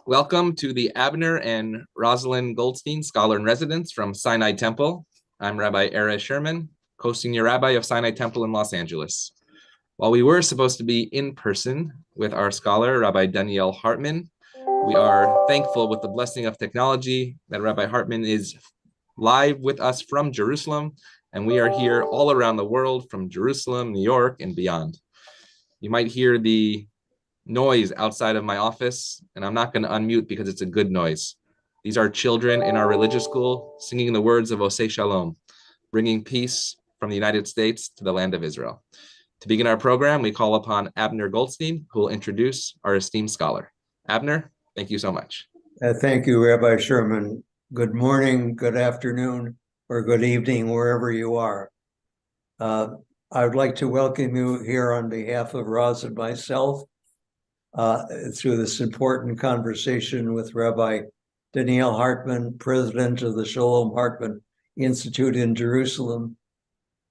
Welcome to the Abner and Roslyn Goldstine Scholar in Residence from Sinai Temple. I'm Rabbi Erez Sherman, co-senior rabbi of Sinai Temple in Los Angeles. While we were supposed to be in person with our scholar, Rabbi Donniel Hartman, we are thankful with the blessing of technology that Rabbi Hartman is live with us from Jerusalem, and we are here all around the world from Jerusalem, New York, and beyond. You might hear the noise outside of my office, and I'm not going to unmute because it's a good noise. These are children in our religious school singing the words of Oseh Shalom, bringing peace from the United States to the land of Israel. To begin our program, we call upon Abner Goldstine, who will introduce our esteemed scholar. Abner, thank you so much. Thank you, Rabbi Sherman. Good morning, good afternoon, or good evening, wherever you are. I would like to welcome you here on behalf of Roz and myself through this important conversation with Rabbi Donniel Hartman, president of the Shalom Hartman Institute in Jerusalem.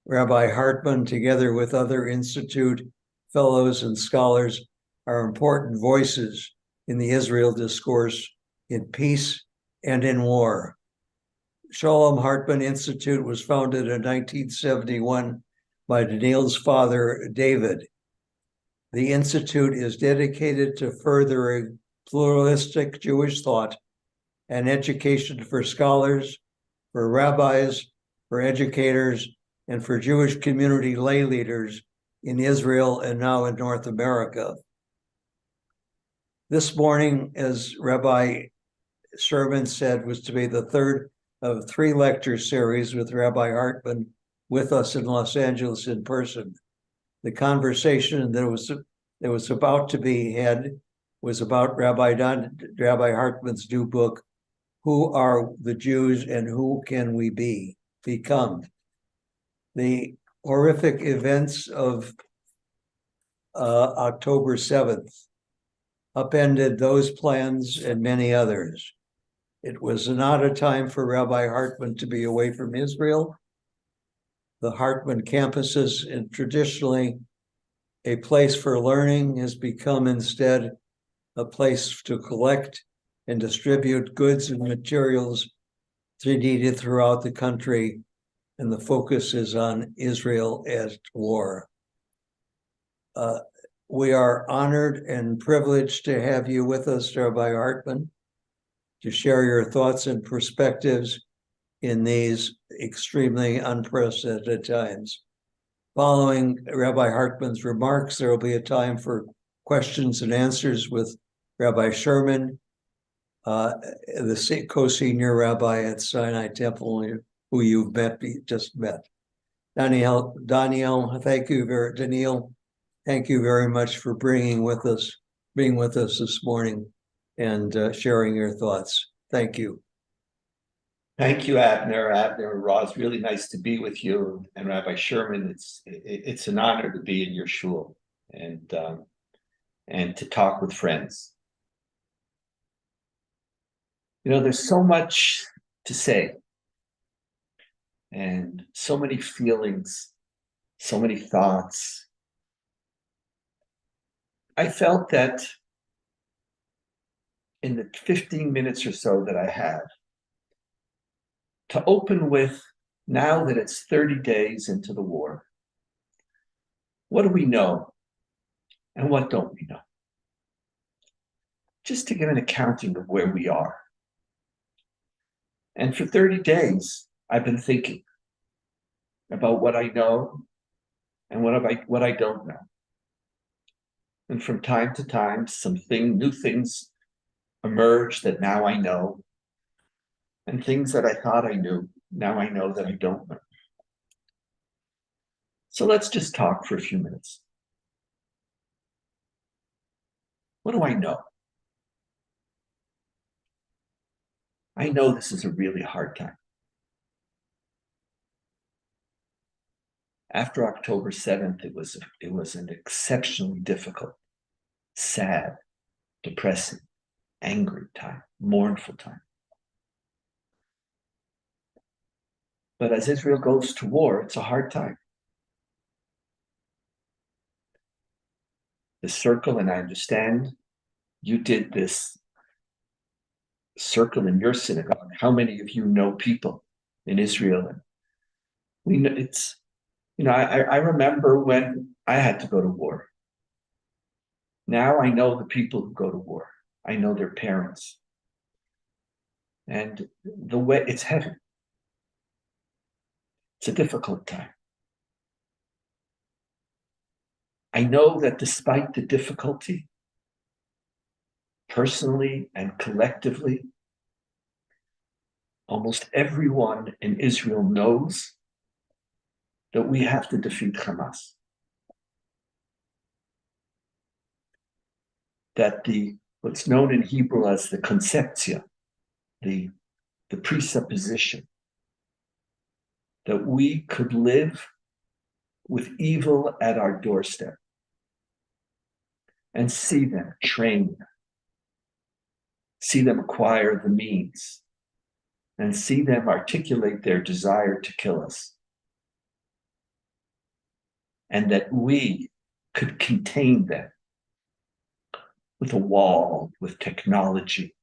Rabbi Hartman, together with other Institute fellows and scholars, are important voices in the Israel discourse in peace and in war. Shalom Hartman Institute was founded in 1971 by Donniel's father, David. The Institute is dedicated to furthering pluralistic Jewish thought and education for scholars, for rabbis, for educators, and for Jewish community lay leaders in Israel and now in North America. This morning, as Rabbi Sherman said, was to be the third of 3 lecture series with Rabbi Hartman with us in Los Angeles in person. The conversation that was about to be had was about Rabbi Hartman's new book, Who Are the Jews and Who Can We Become? The horrific events of October 7th upended those plans and many others. It was not a time for Rabbi Hartman to be away from Israel. The Hartman campuses, and traditionally a place for learning, has become instead a place to collect and distribute goods and materials needed throughout the country, and the focus is on Israel at war. We are honored and privileged to have you with us, Rabbi Hartman, to share your thoughts and perspectives in these extremely unprecedented times. Following Rabbi Hartman's remarks, there will be a time for questions and answers with Rabbi Sherman, the co-senior rabbi at Sinai Temple, who you've just met. Donniel, Donniel, thank you very much for being with us this morning and sharing your thoughts. Thank you. Thank you, Abner Roz. Really nice to be with you, and Rabbi Sherman. It's an honor to be in your shul and to talk with friends. You know, there's so much to say, and so many feelings, so many thoughts. I felt that in the 15 minutes or so that I had, to open with, now that it's 30 days into the war, what do we know and what don't we know? Just to give an accounting of where we are. And for 30 days, I've been thinking about what I know and what I don't know. And from time to time, new things emerge that now I know, and things that I thought I knew, now I know that I don't know. So let's just talk for a few minutes. What do I know? I know this is a really hard time. After October 7th, it was an exceptionally difficult, sad, depressing, angry time, mournful time. But as Israel goes to war, it's a hard time. The circle, and I understand you did this circle in your synagogue, how many of you know people in Israel? And we know it's, I remember when I had to go to war. Now I know the people who go to war. I know their parents. And the way it's heavy. It's a difficult time. I know that despite the difficulty, personally and collectively, almost everyone in Israel knows that we have to defeat Hamas. That what's known in Hebrew as the conceptia, the presupposition that we could live with evil at our doorstep and see them train, see them acquire the means, and see them articulate their desire to kill us. And that we could contain them with a wall, with technology,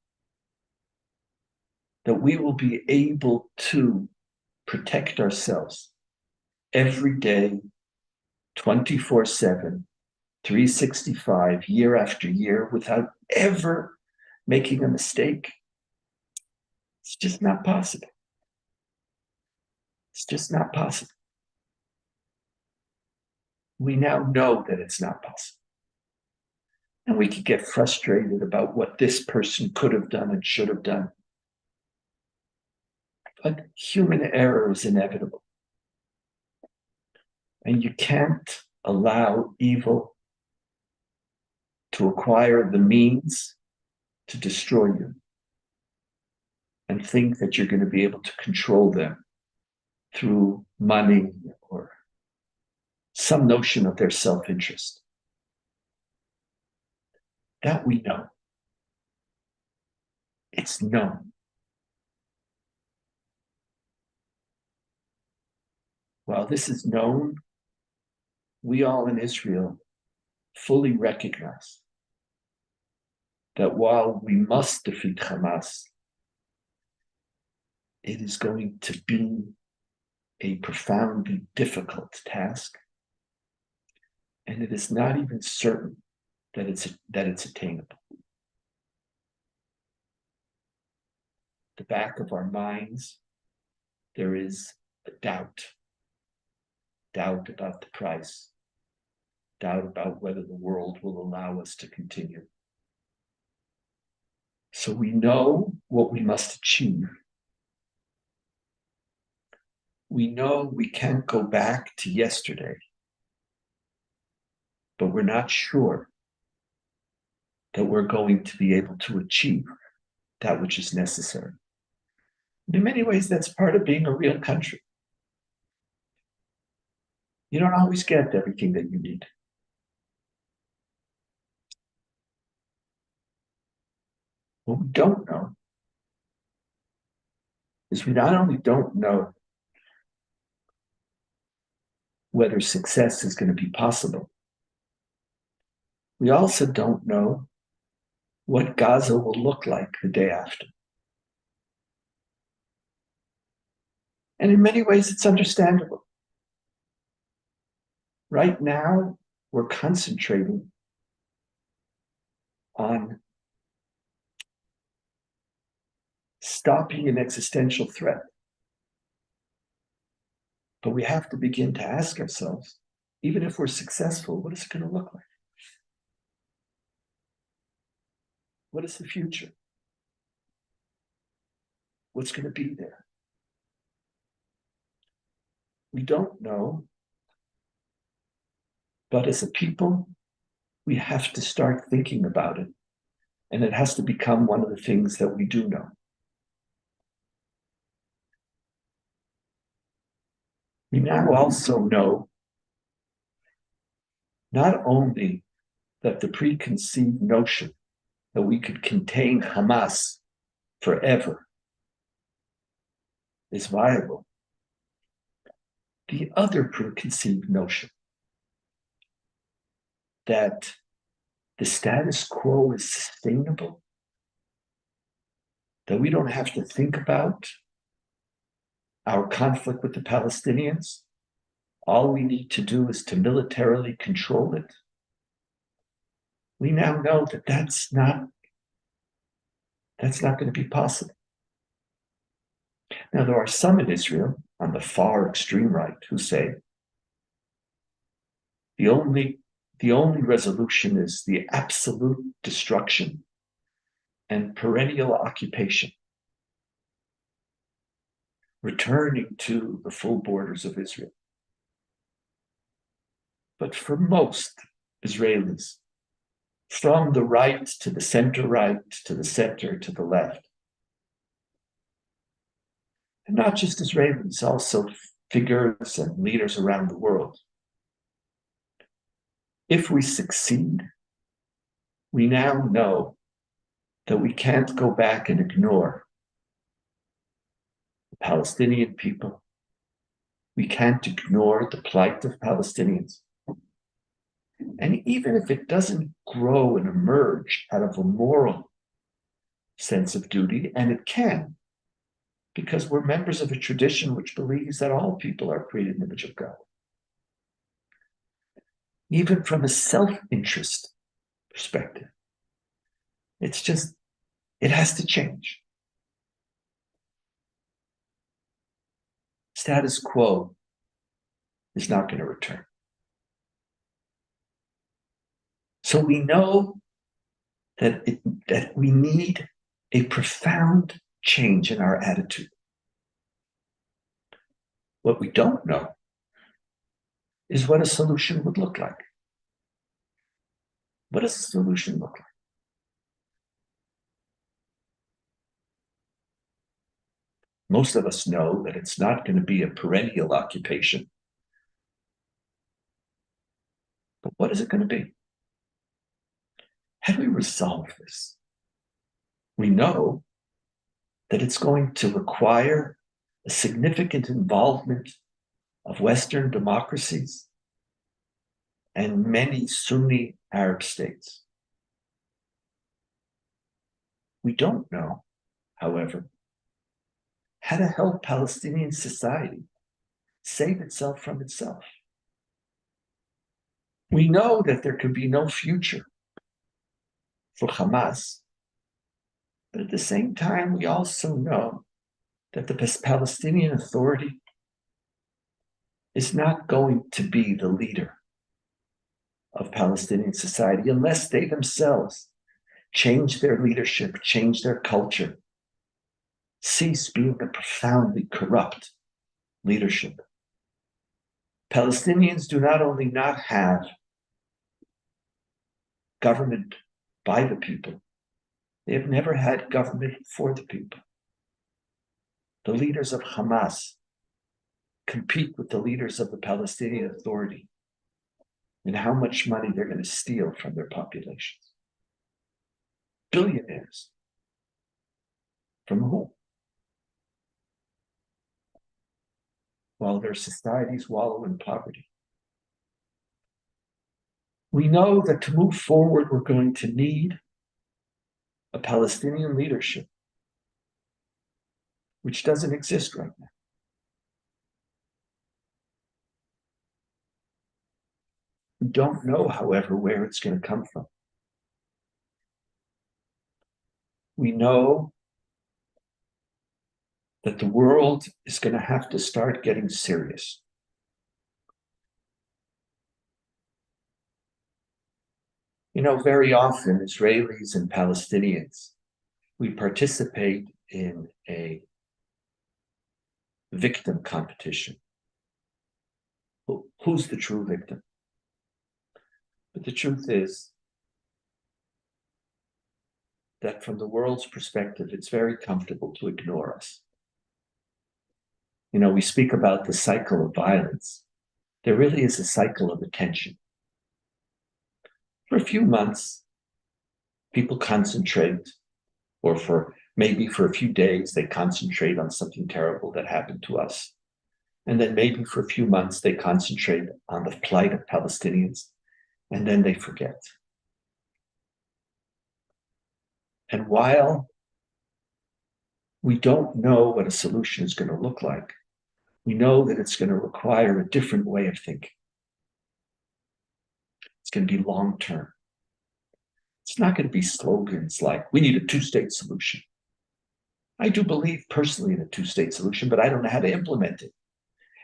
that we will be able to protect ourselves every day, 24/7, 365, year after year, without ever making a mistake. It's just not possible. It's just not possible. We now know that it's not possible. And we could get frustrated about what this person could have done and should have done. But human error is inevitable. And you can't allow evil to acquire the means to destroy you and think that you're going to be able to control them through money or some notion of their self-interest. That we know. It's known. While this is known, we all in Israel fully recognize that while we must defeat Hamas, it is going to be a profoundly difficult task, and it is not even certain that it's attainable. The back of our minds, there is a doubt about the price, doubt about whether the world will allow us to continue. So we know what we must achieve. We know we can't go back to yesterday, but we're not sure that we're going to be able to achieve that which is necessary. In many ways, that's part of being a real country. You don't always get everything that you need. What we don't know is we not only don't know whether success is going to be possible, we also don't know what Gaza will look like the day after. And in many ways, it's understandable. Right now, we're concentrating on stopping an existential threat. But we have to begin to ask ourselves, even if we're successful, what is it going to look like? What is the future? What's going to be there? We don't know. But as a people, we have to start thinking about it. And it has to become one of the things that we do know. We now also know not only that the preconceived notion that we could contain Hamas forever is viable. The other preconceived notion that the status quo is sustainable, that we don't have to think about our conflict with the Palestinians. All we need to do is to militarily control it. We now know that that's not going to be possible. Now, there are some in Israel on the far extreme right who say the only resolution is the absolute destruction and perennial occupation, returning to the full borders of Israel. But for most Israelis, from the right to the center right, to the center, to the left, and not just Israelis, also figures and leaders around the world, if we succeed, we now know that we can't go back and ignore the Palestinian people. We can't ignore the plight of Palestinians. And even if it doesn't grow and emerge out of a moral sense of duty, and it can, because we're members of a tradition which believes that all people are created in the image of God. Even from a self-interest perspective, it has to change. Status quo is not going to return. So we know that we need a profound change in our attitude. What we don't know is what a solution would look like. What does a solution look like? Most of us know that it's not going to be a perennial occupation. But what is it going to be? How do we resolve this? We know that it's going to require a significant involvement of Western democracies and many Sunni Arab states. We don't know, however, how to help Palestinian society save itself from itself. We know that there could be no future for Hamas, but at the same time, we also know that the Palestinian Authority is not going to be the leader of Palestinian society unless they themselves change their leadership, change their culture, cease being a profoundly corrupt leadership. Palestinians do not only not have government by the people, they have never had government for the people. The leaders of Hamas compete with the leaders of the Palestinian Authority in how much money they're going to steal from their populations. Billionaires. From whom? While their societies wallow in poverty. We know that to move forward, we're going to need a Palestinian leadership, which doesn't exist right now. We don't know, however, where it's going to come from. We know that the world is going to have to start getting serious. You know, very often Israelis and Palestinians, we participate in a victim competition. Who's the true victim? But the truth is that from the world's perspective, it's very comfortable to ignore us. You know, we speak about the cycle of violence. There really is a cycle of attention. For a few months, people concentrate, or maybe for a few days, they concentrate on something terrible that happened to us. And then maybe for a few months, they concentrate on the plight of Palestinians, and then they forget. And while We don't know what a solution is going to look like. We know that it's going to require a different way of thinking. It's going to be long-term. It's not going to be slogans like, we need a two-state solution. I do believe personally in a two-state solution, but I don't know how to implement it.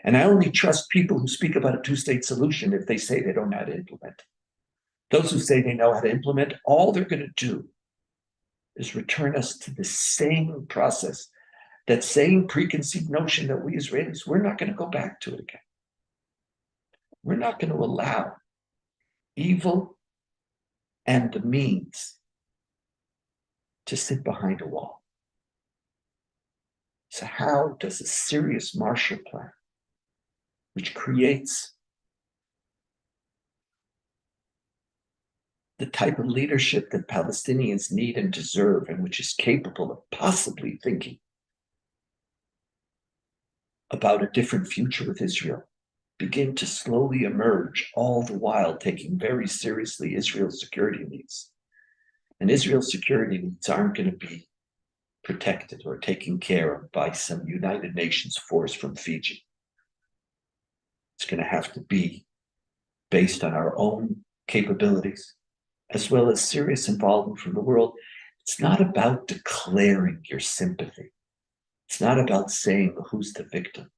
And I only trust people who speak about a two-state solution if they say they don't know how to implement it. Those who say they know how to implement, all they're going to do is return us to the same process, that same preconceived notion that we Israelis, we're not going to go back to it again. We're not going to allow evil and the means to sit behind a wall. So how does a serious Marshall Plan, which creates the type of leadership that Palestinians need and deserve, and which is capable of possibly thinking about a different future with Israel, begin to slowly emerge, all the while taking very seriously Israel's security needs. And Israel's security needs aren't going to be protected or taken care of by some United Nations force from Fiji. It's going to have to be based on our own capabilities, as well as serious involvement from the world. It's not about declaring your sympathy. It's not about saying who's the victim.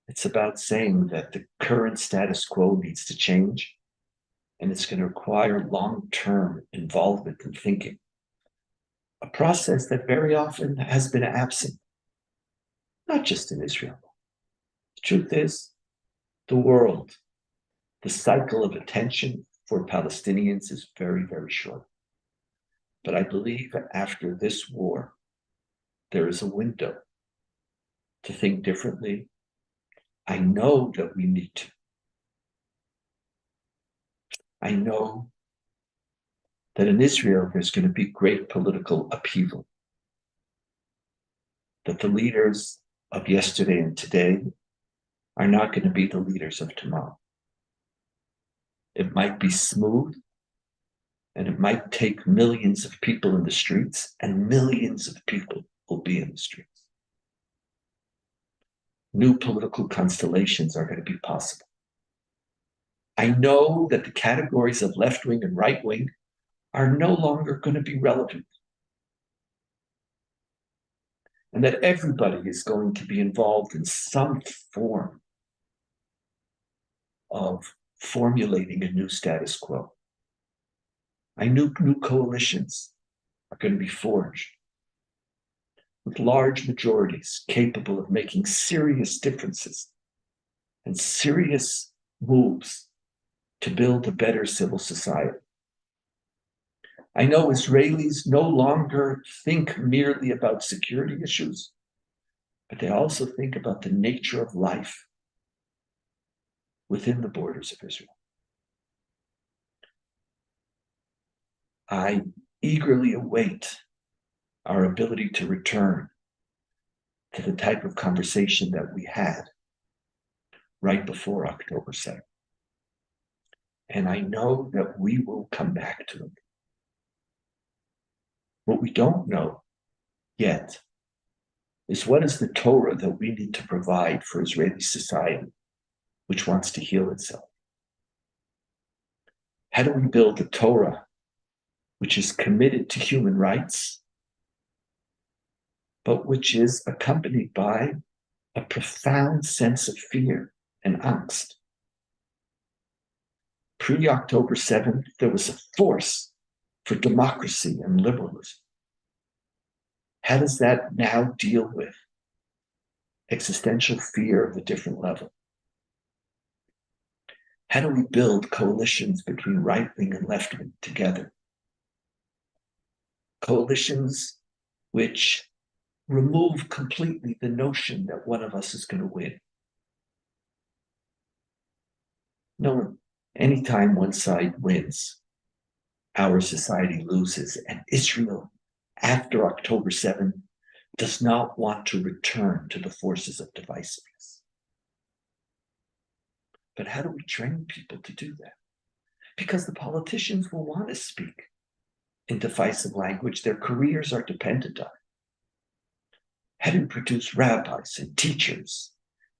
It's about saying that the current status quo needs to change, and it's going to require long-term involvement and thinking. A process that very often has been absent, not just in Israel. The truth is, the world, the cycle of attention for Palestinians is very, very short. But I believe after this war, there is a window to think differently. I know that we need to. I know that in Israel, there's going to be great political upheaval. That the leaders of yesterday and today are not going to be the leaders of tomorrow. It might be smooth, and it might take millions of people in the streets, and millions of people will be in the streets. New political constellations are going to be possible. I know that the categories of left wing and right wing are no longer going to be relevant. And that everybody is going to be involved in some form of formulating a new status quo. I knew new coalitions are going to be forged with large majorities capable of making serious differences and serious moves to build a better civil society. I know Israelis no longer think merely about security issues, but they also think about the nature of life within the borders of Israel. I eagerly await our ability to return to the type of conversation that we had right before October 7th. And I know that we will come back to it. What we don't know yet is what is the Torah that we need to provide for Israeli society, which wants to heal itself. How do we build a Torah which is committed to human rights, but which is accompanied by a profound sense of fear and angst? Pre-October 7th, there was a force for democracy and liberalism. How does that now deal with existential fear of a different level? How do we build coalitions between right wing and left wing together? Coalitions which remove completely the notion that one of us is going to win. No, anytime one side wins, our society loses, and Israel, after October 7th, does not want to return to the forces of divisiveness. But how do we train people to do that? Because the politicians will want to speak in divisive language. Their careers are dependent on it. having produced rabbis and teachers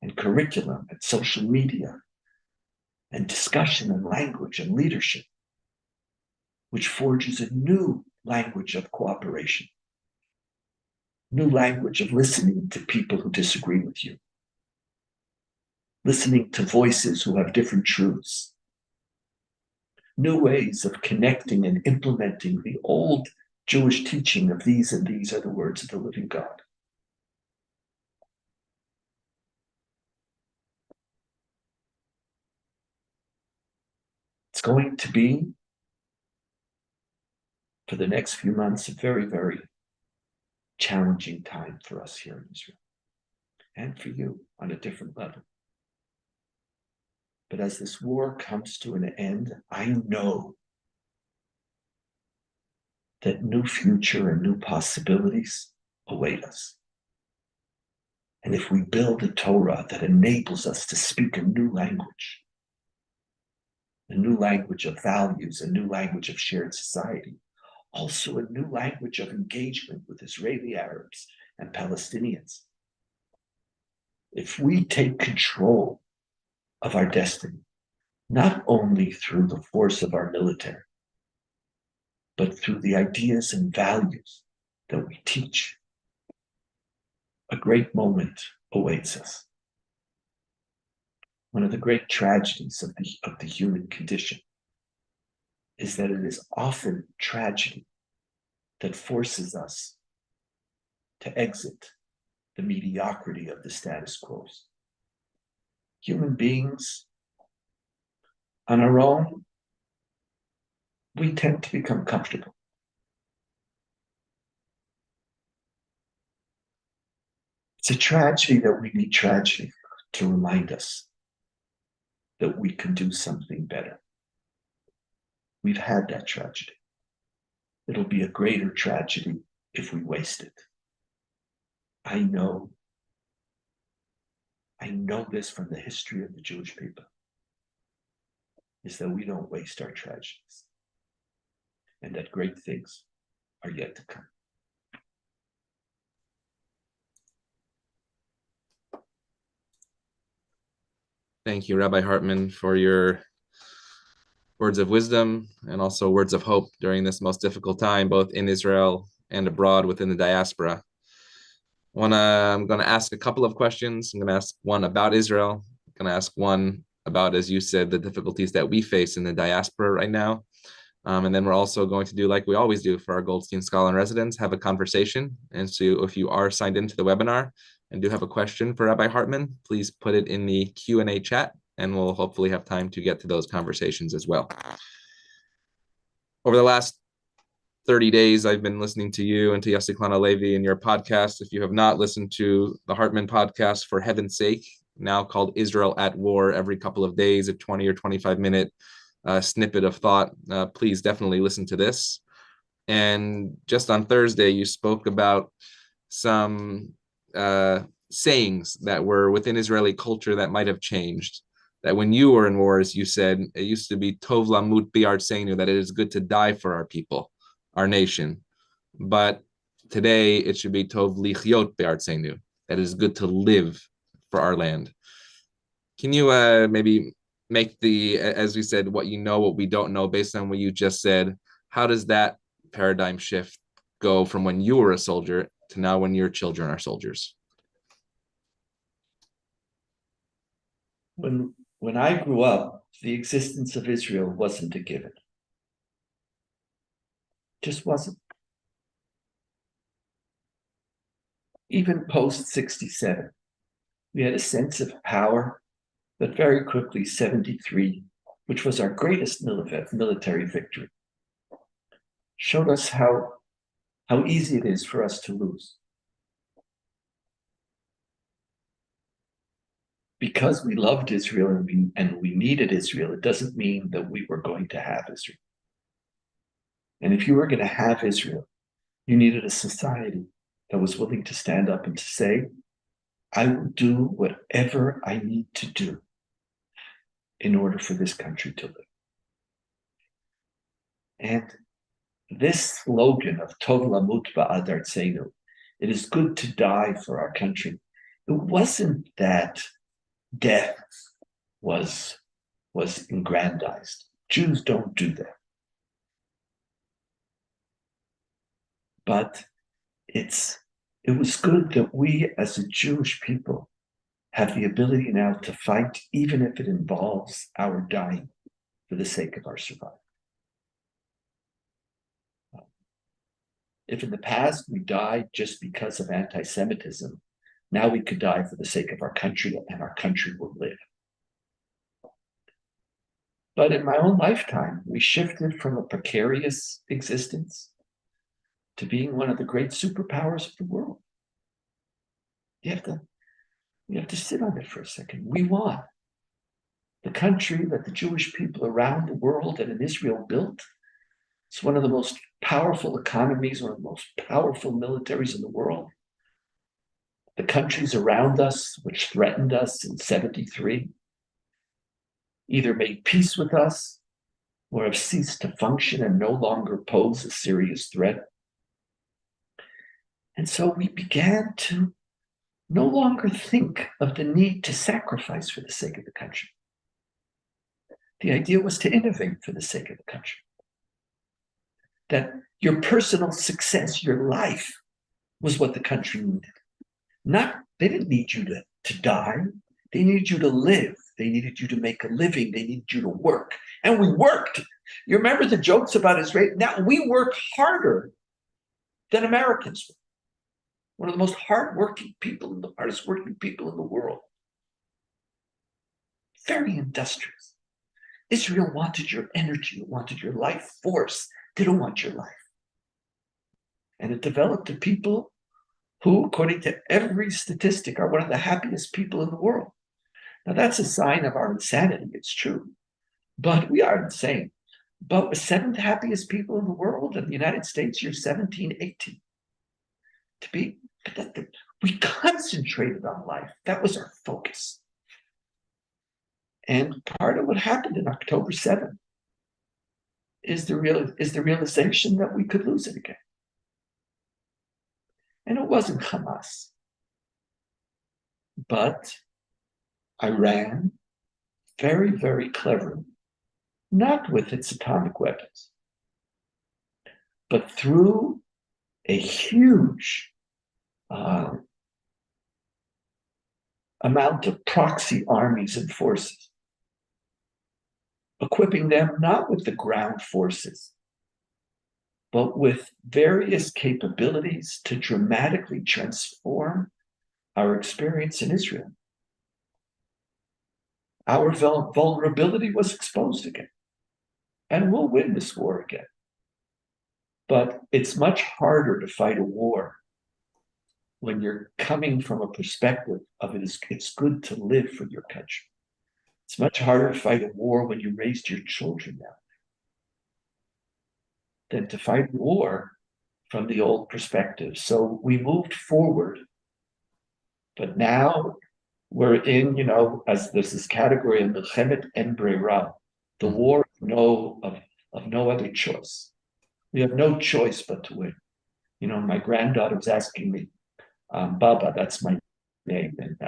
and curriculum and social media and discussion and language and leadership, which forges a new language of cooperation, new language of listening to people who disagree with you, listening to voices who have different truths, new ways of connecting and implementing the old Jewish teaching of these and these are the words of the living God. It's going to be, for the next few months, a very, very challenging time for us here in Israel and for you on a different level. But as this war comes to an end, I know that new future and new possibilities await us. And if we build a Torah that enables us to speak a new language of values, a new language of shared society, also a new language of engagement with Israeli Arabs and Palestinians. If we take control of our destiny, not only through the force of our military, but through the ideas and values that we teach, a great moment awaits us. One of the great tragedies of the human condition is that it is often tragedy that forces us to exit the mediocrity of the status quo. Human beings, on our own, we tend to become comfortable. It's a tragedy that we need tragedy to remind us that we can do something better. We've had that tragedy. It'll be a greater tragedy if we waste it. I know this from the history of the Jewish people, is that we don't waste our tragedies, and that great things are yet to come. Thank you, Rabbi Hartman, for your words of wisdom and also words of hope during this most difficult time, both in Israel and abroad within the diaspora. I'm going to ask a couple of questions. I'm going to ask one about Israel. I'm going to ask one about, as you said, the difficulties that we face in the diaspora right now. And then we're also going to do like we always do for our Goldstine Scholar in Residence, have a conversation. And so if you are signed into the webinar and do have a question for Rabbi Hartman, please put it in the Q&A chat, and we'll hopefully have time to get to those conversations as well. Over the last 30 days, I've been listening to you and to Yossi Klana Levi in your podcast. If you have not listened to the Hartman podcast, for heaven's sake, now called Israel at War, every couple of days, a 20 or 25-minute snippet of thought, please definitely listen to this. And just on Thursday, you spoke about some sayings that were within Israeli culture that might have changed. That when you were in wars, you said it used to be Tov Lamut Bi'artseinu, that it is good to die for our people, our nation. But today it should be Tov Lichyot Be'artseinu, that it is good to live for our land. Can you maybe make the, as we said, what you know, what we don't know, based on what you just said? How does that paradigm shift go from when you were a soldier to now when your children are soldiers? When I grew up, the existence of Israel wasn't a given. Just wasn't. Even post-67, we had a sense of power, but very quickly, 73, which was our greatest military victory, showed us how easy it is for us to lose. Because we loved Israel and we needed Israel, it doesn't mean that we were going to have Israel. And if you were going to have Israel, you needed a society that was willing to stand up and to say, I will do whatever I need to do in order for this country to live. And this slogan of Tov Lamut Ba'ad Artseinu It is good to die for our country. It wasn't that death was aggrandized. Jews don't do that. But it was good that we as a Jewish people have the ability now to fight, even if it involves our dying for the sake of our survival. If in the past we died just because of anti-Semitism, now we could die for the sake of our country, and our country will live. But in my own lifetime, we shifted from a precarious existence to being one of the great superpowers of the world. You have to sit on it for a second. We won. The country that the Jewish people around the world and in Israel built, it's one of the most powerful economies, one of the most powerful militaries in the world. The countries around us, which threatened us in 73, either made peace with us or have ceased to function and no longer pose a serious threat. And so we began to no longer think of the need to sacrifice for the sake of the country. The idea was to innovate for the sake of the country. That your personal success, your life, was what the country needed. They didn't need you to die. They needed you to live. They needed you to make a living. They needed you to work. And we worked. You remember the jokes about Israel? Now we work harder than Americans. One of the most hardest working people in the world. Very industrious. Israel wanted your energy, wanted your life force. They don't want your life. And it developed a people who, according to every statistic, are one of the happiest people in the world. Now, that's a sign of our insanity. It's true. But we are insane. But we're seventh happiest people in the world. In the United States, you're 17, 18. We concentrated on life. That was our focus. And part of what happened in October 7th is the realization that we could lose it again. And it wasn't Hamas, but Iran, very, very cleverly, not with its atomic weapons, but through a huge amount of proxy armies and forces, equipping them not with the ground forces, but with various capabilities to dramatically transform our experience in Israel. Our vulnerability was exposed again, and we'll win this war again. But it's much harder to fight a war when you're coming from a perspective of it's good to live for your country. It's much harder to fight a war when you raised your children now than to fight war from the old perspective. So we moved forward, but now we're in, as this is category of Milchemet En Breira, the war of no other choice. We have no choice but to win. My granddaughter was asking me, Baba, that's my name, and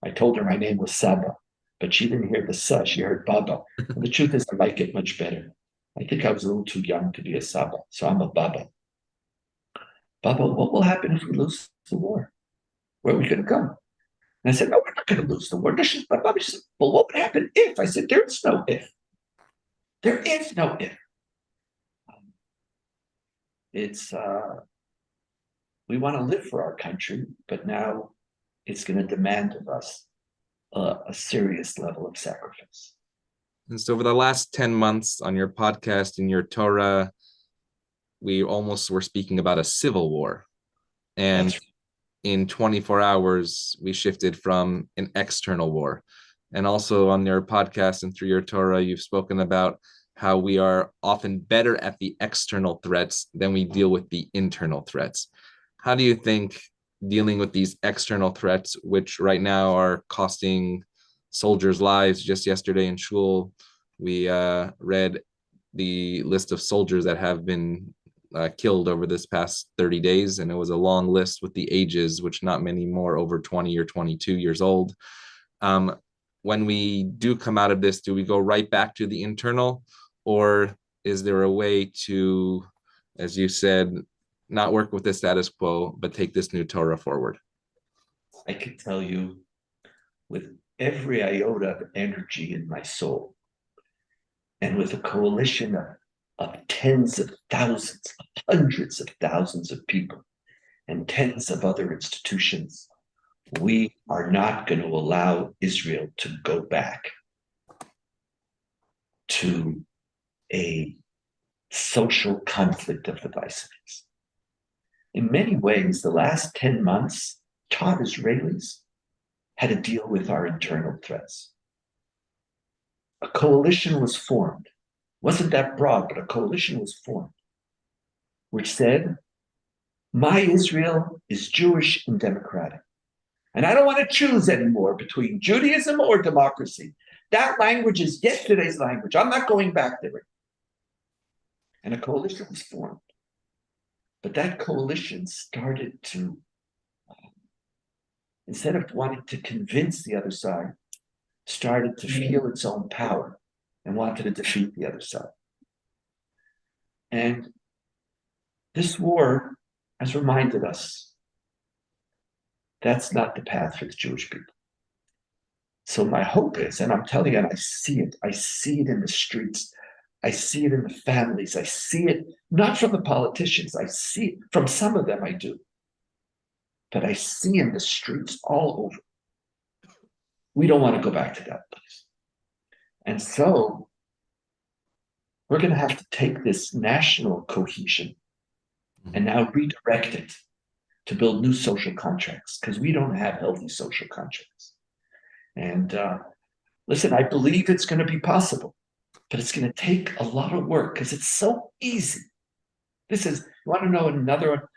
I told her my name was Saba, but she didn't hear the sa, she heard Baba. And the truth is, I like it much better. I think I was a little too young to be a Saba, so I'm a Baba. Baba, what will happen if we lose the war? Where are we going to go? And I said, no, we're not going to lose the war. But Baba said, well, what would happen if? I said, there is no if. There is no if. We want to live for our country, but now it's going to demand of us a serious level of sacrifice. And so for the last 10 months on your podcast and your Torah, we almost were speaking about a civil war. And in 24 hours, we shifted from an external war. And also on your podcast and through your Torah, you've spoken about how we are often better at the external threats than we deal with the internal threats. How do you think dealing with these external threats, which right now are costing soldiers' lives? Just yesterday in shul, we read the list of soldiers that have been killed over this past 30 days. And it was a long list with the ages, which not many more over 20 or 22 years old. When we do come out of this, do we go right back to the internal, or is there a way to, as you said, not work with the status quo, but take this new Torah forward? I can tell you with every iota of energy in my soul, and with a coalition of tens of thousands, hundreds of thousands of people, and tens of other institutions, we are not going to allow Israel to go back to a social conflict of divisiveness. In many ways, the last 10 months taught Israelis how to deal with our internal threats. A coalition was formed. Wasn't that broad, but a coalition was formed, which said, my Israel is Jewish and democratic. And I don't want to choose anymore between Judaism or democracy. That language is yesterday's language. I'm not going back there. And a coalition was formed. But that coalition started to, instead of wanting to convince the other side, started to feel its own power and wanted to defeat the other side. And this war has reminded us that's not the path for the Jewish people. So my hope is, and I'm telling you, and I see it in the streets, I see it in the families, I see it not from the politicians, I see it from some of them, I do. But I see in the streets all over. We don't want to go back to that place. And so we're going to have to take this national cohesion and now redirect it to build new social contracts, because we don't have healthy social contracts. And listen, I believe it's going to be possible, but it's going to take a lot of work because it's so easy. This is, you want to know another,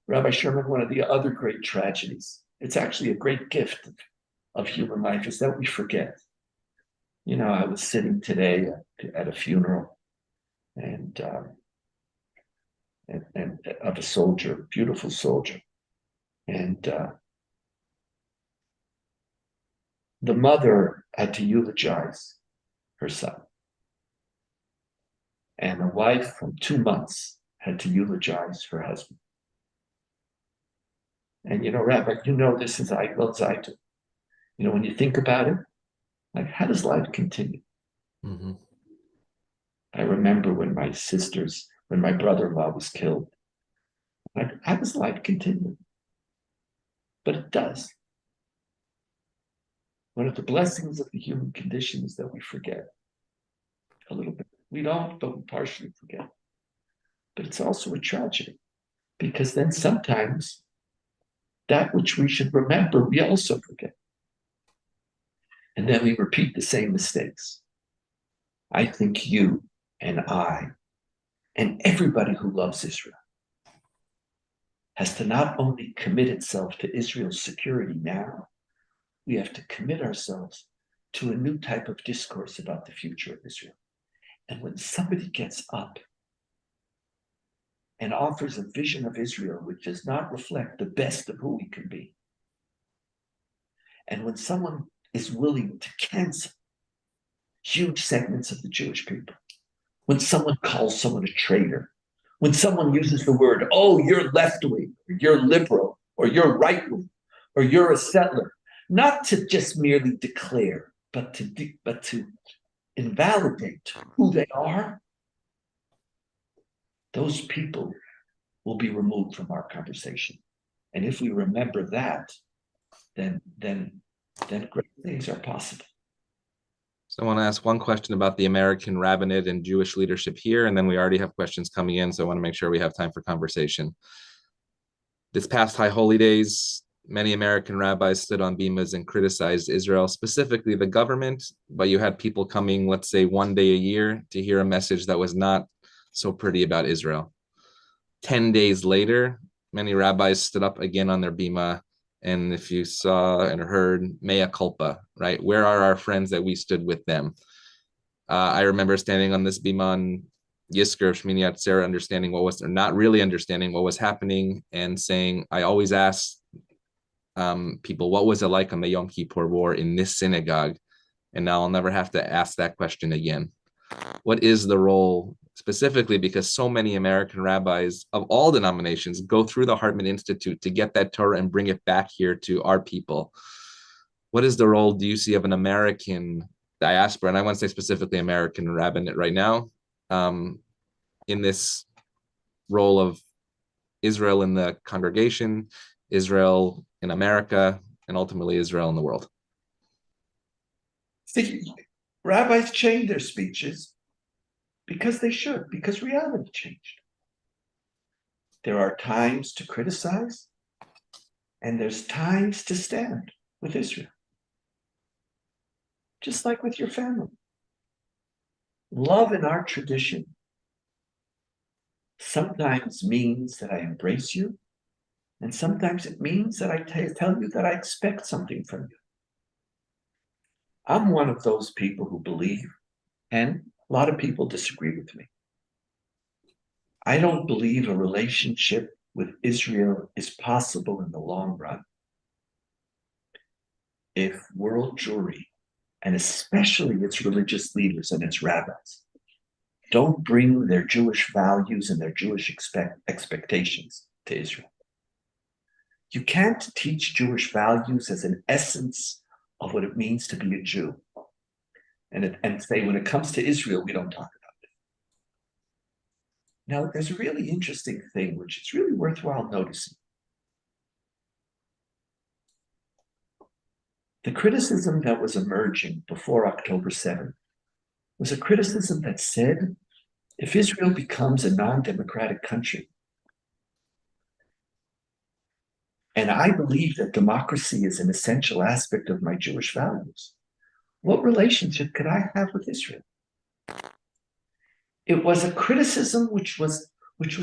Rabbi Sherman, one of the other great tragedies. It's actually a great gift of human life is that we forget. I was sitting today at a funeral and of a soldier, beautiful soldier. And the mother had to eulogize her son. And a wife from 2 months had to eulogize her husband. And Rabbi, this as well as I do. When you think about it, like, how does life continue? Mm-hmm. I remember when my brother-in-law was killed. Like, how does life continue? But it does. One of the blessings of the human condition is that we forget a little bit. We don't, but we partially forget. But it's also a tragedy, because then sometimes that which we should remember, we also forget. And then we repeat the same mistakes. I think you and I and everybody who loves Israel has to not only commit itself to Israel's security now, we have to commit ourselves to a new type of discourse about the future of Israel. And when somebody gets up and offers a vision of Israel which does not reflect the best of who we can be, and when someone is willing to cancel huge segments of the Jewish people, when someone calls someone a traitor, when someone uses the word, oh, you're left-wing, or you're liberal, or you're right-wing, or you're a settler, not to just merely declare, but to invalidate who they are, those people will be removed from our conversation. And if we remember that, then great things are possible. So I want to ask one question about the American rabbinate and Jewish leadership here, and then we already have questions coming in, so I want to make sure we have time for conversation. This past High Holy Days, many American rabbis stood on bimas and criticized Israel, specifically the government, but you had people coming, let's say, one day a year to hear a message that was not so pretty about Israel. 10 days later, many rabbis stood up again on their bima, and if you saw and heard, mea culpa, right? Where are our friends that we stood with them? I remember standing on this bima on Yisker of Shmini Atzeret, understanding what was, or not really understanding what was happening, and saying, I always ask people, what was it like on the Yom Kippur War in this synagogue? And now I'll never have to ask that question again. What is the role, specifically because so many American rabbis of all denominations go through the Hartman Institute to get that Torah and bring it back here to our people? What is the role, do you see, of an American diaspora, and I want to say specifically American rabbinate right now, in this role of Israel in the congregation, Israel in America, and ultimately Israel in the world? See, rabbis change their speeches because they should, because reality changed. There are times to criticize, and there's times to stand with Israel. Just like with your family. Love in our tradition sometimes means that I embrace you, and sometimes it means that I tell you that I expect something from you. I'm one of those people who believe, and a lot of people disagree with me. I don't believe a relationship with Israel is possible in the long run if world Jewry, and especially its religious leaders and its rabbis, don't bring their Jewish values and their Jewish expectations to Israel. You can't teach Jewish values as an essence of what it means to be a Jew and say, when it comes to Israel, we don't talk about it. Now, there's a really interesting thing, which is really worthwhile noticing. The criticism that was emerging before October 7th was a criticism that said, if Israel becomes a non-democratic country, and I believe that democracy is an essential aspect of my Jewish values, what relationship could I have with Israel? It was a criticism which was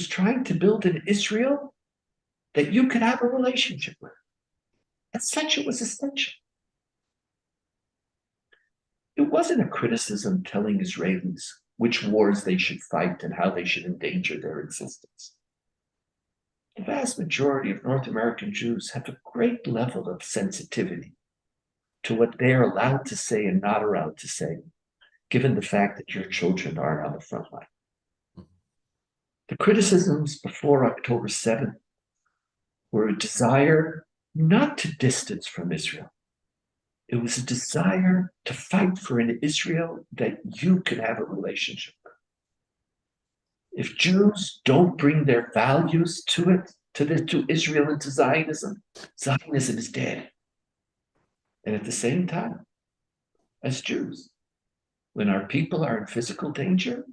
trying to build an Israel that you could have a relationship with. As such, it was essential. It wasn't a criticism telling Israelis which wars they should fight and how they should endanger their existence. The vast majority of North American Jews have a great level of sensitivity to what they are allowed to say and not allowed to say, given the fact that your children aren't on the front line. The criticisms before October 7th were a desire not to distance from Israel. It was a desire to fight for an Israel that you could have a relationship with. If Jews don't bring their values to Israel and to Zionism, Zionism is dead. And at the same time, as Jews, when our people are in physical danger,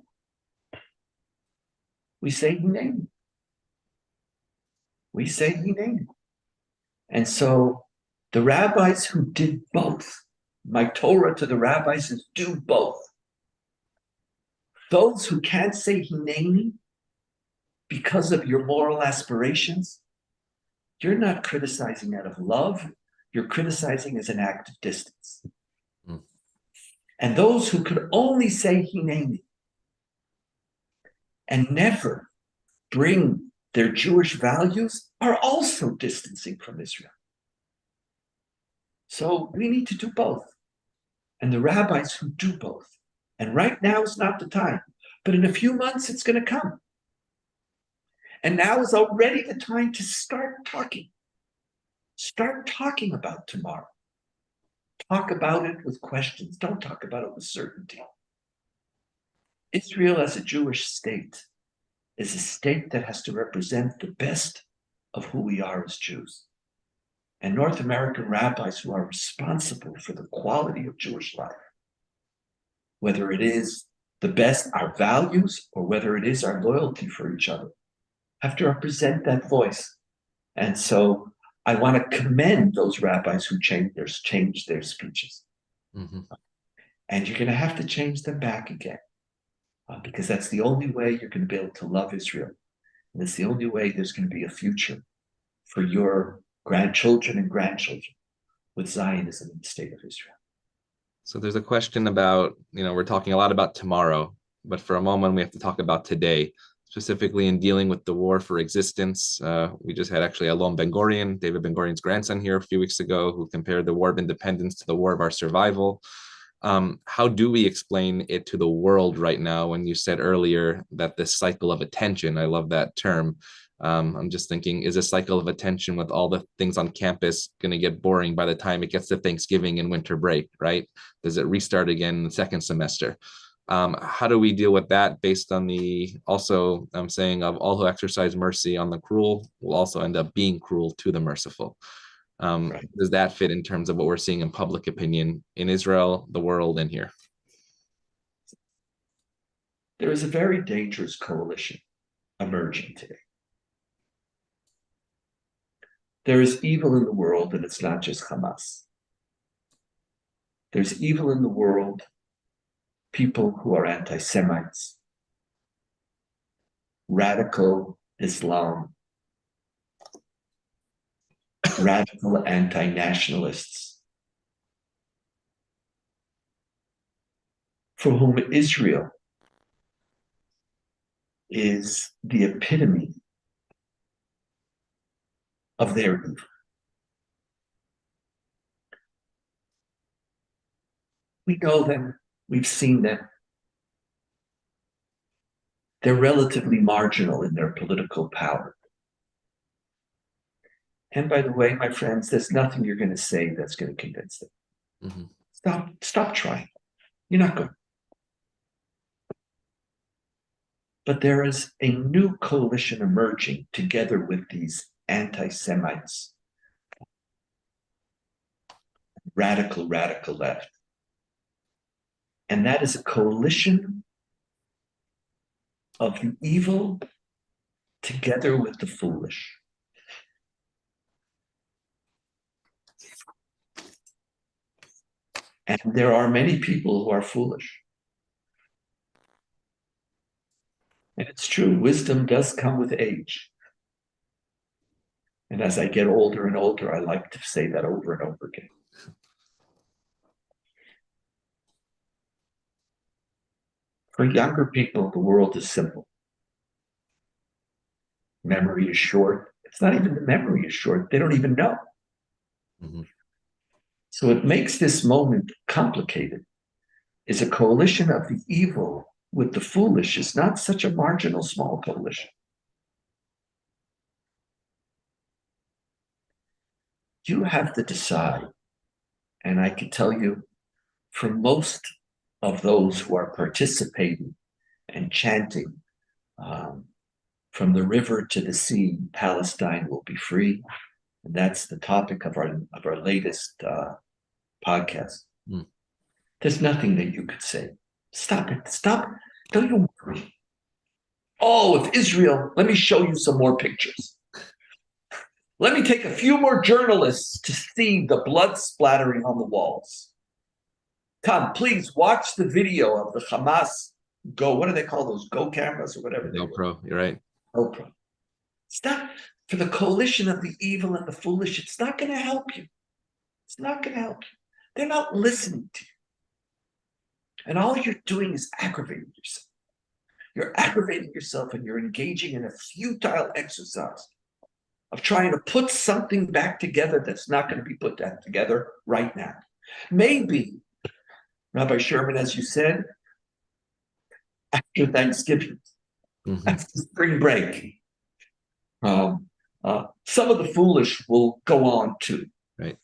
we say Hineni. We say Hineni. And so the rabbis who did both, my Torah to the rabbis is do both. Those who can't say Hineni because of your moral aspirations, you're not criticizing out of love, you're criticizing as an act of distance. Mm. And those who could only say Hineni and never bring their Jewish values are also distancing from Israel. So we need to do both. And the rabbis who do both. And right now is not the time, but in a few months it's going to come. And now is already the time to start talking. Start talking about tomorrow. Talk about it with questions. Don't talk about it with certainty. Israel as a Jewish state is a state that has to represent the best of who we are as Jews. And North American rabbis who are responsible for the quality of Jewish life, whether it is the best, our values, or whether it is our loyalty for each other, have to represent that voice. And so I want to commend those rabbis who changed their speeches. Mm-hmm. And you're going to have to change them back again, because that's the only way you're going to be able to love Israel. And it's the only way there's going to be a future for your grandchildren and grandchildren with Zionism in the state of Israel. So there's a question about, we're talking a lot about tomorrow, but for a moment, we have to talk about today, specifically in dealing with the war for existence. We just had actually Alon Ben-Gurion, David Ben-Gurion's grandson here a few weeks ago, who compared the war of independence to the war of our survival. How do we explain it to the world right now when you said earlier that this cycle of attention, I love that term, I'm just thinking, is a cycle of attention with all the things on campus going to get boring by the time it gets to Thanksgiving and winter break, right? Does it restart again in the second semester? How do we deal with that based on the also I'm saying of all who exercise mercy on the cruel will also end up being cruel to the merciful? Right. Does that fit in terms of what we're seeing in public opinion in Israel, the world, and here? There is a very dangerous coalition emerging today. There is evil in the world, and it's not just Hamas. There's evil in the world, people who are anti-Semites, radical Islam, radical anti-nationalists, for whom Israel is the epitome of their evil. We know them, we've seen them. They're relatively marginal in their political power. And by the way, my friends, there's nothing you're going to say that's going to convince them. Mm-hmm. Stop trying. You're not going. But there is a new coalition emerging together with these anti-Semites, radical left. And that is a coalition of the evil together with the foolish. And there are many people who are foolish. And it's true, wisdom does come with age. And as I get older and older, I like to say that over and over again. For younger people, the world is simple. Memory is short. It's not even the memory is short. They don't even know. Mm-hmm. So it makes this moment complicated. Is a coalition of the evil with the foolish is not such a marginal, small coalition. You have to decide, and I can tell you, for most of those who are participating and chanting, from the river to the sea, Palestine will be free. And that's the topic of our latest podcast. Mm. There's nothing that you could say. Stop it. Stop. Don't you worry. Oh, if Israel, let me show you some more pictures. Let me take a few more journalists to see the blood splattering on the walls. Come, please watch the video of the Hamas what do they call those? Go cameras or whatever. GoPro, you're right. GoPro. Stop. For the coalition of the evil and the foolish, it's not going to help you. It's not going to help you. They're not listening to you. And all you're doing is aggravating yourself. You're aggravating yourself and you're engaging in a futile exercise of trying to put something back together that's not going to be put back together right now. Maybe, Rabbi Sherman, as you said, after Thanksgiving, after spring break, some of the foolish will go on too. Right.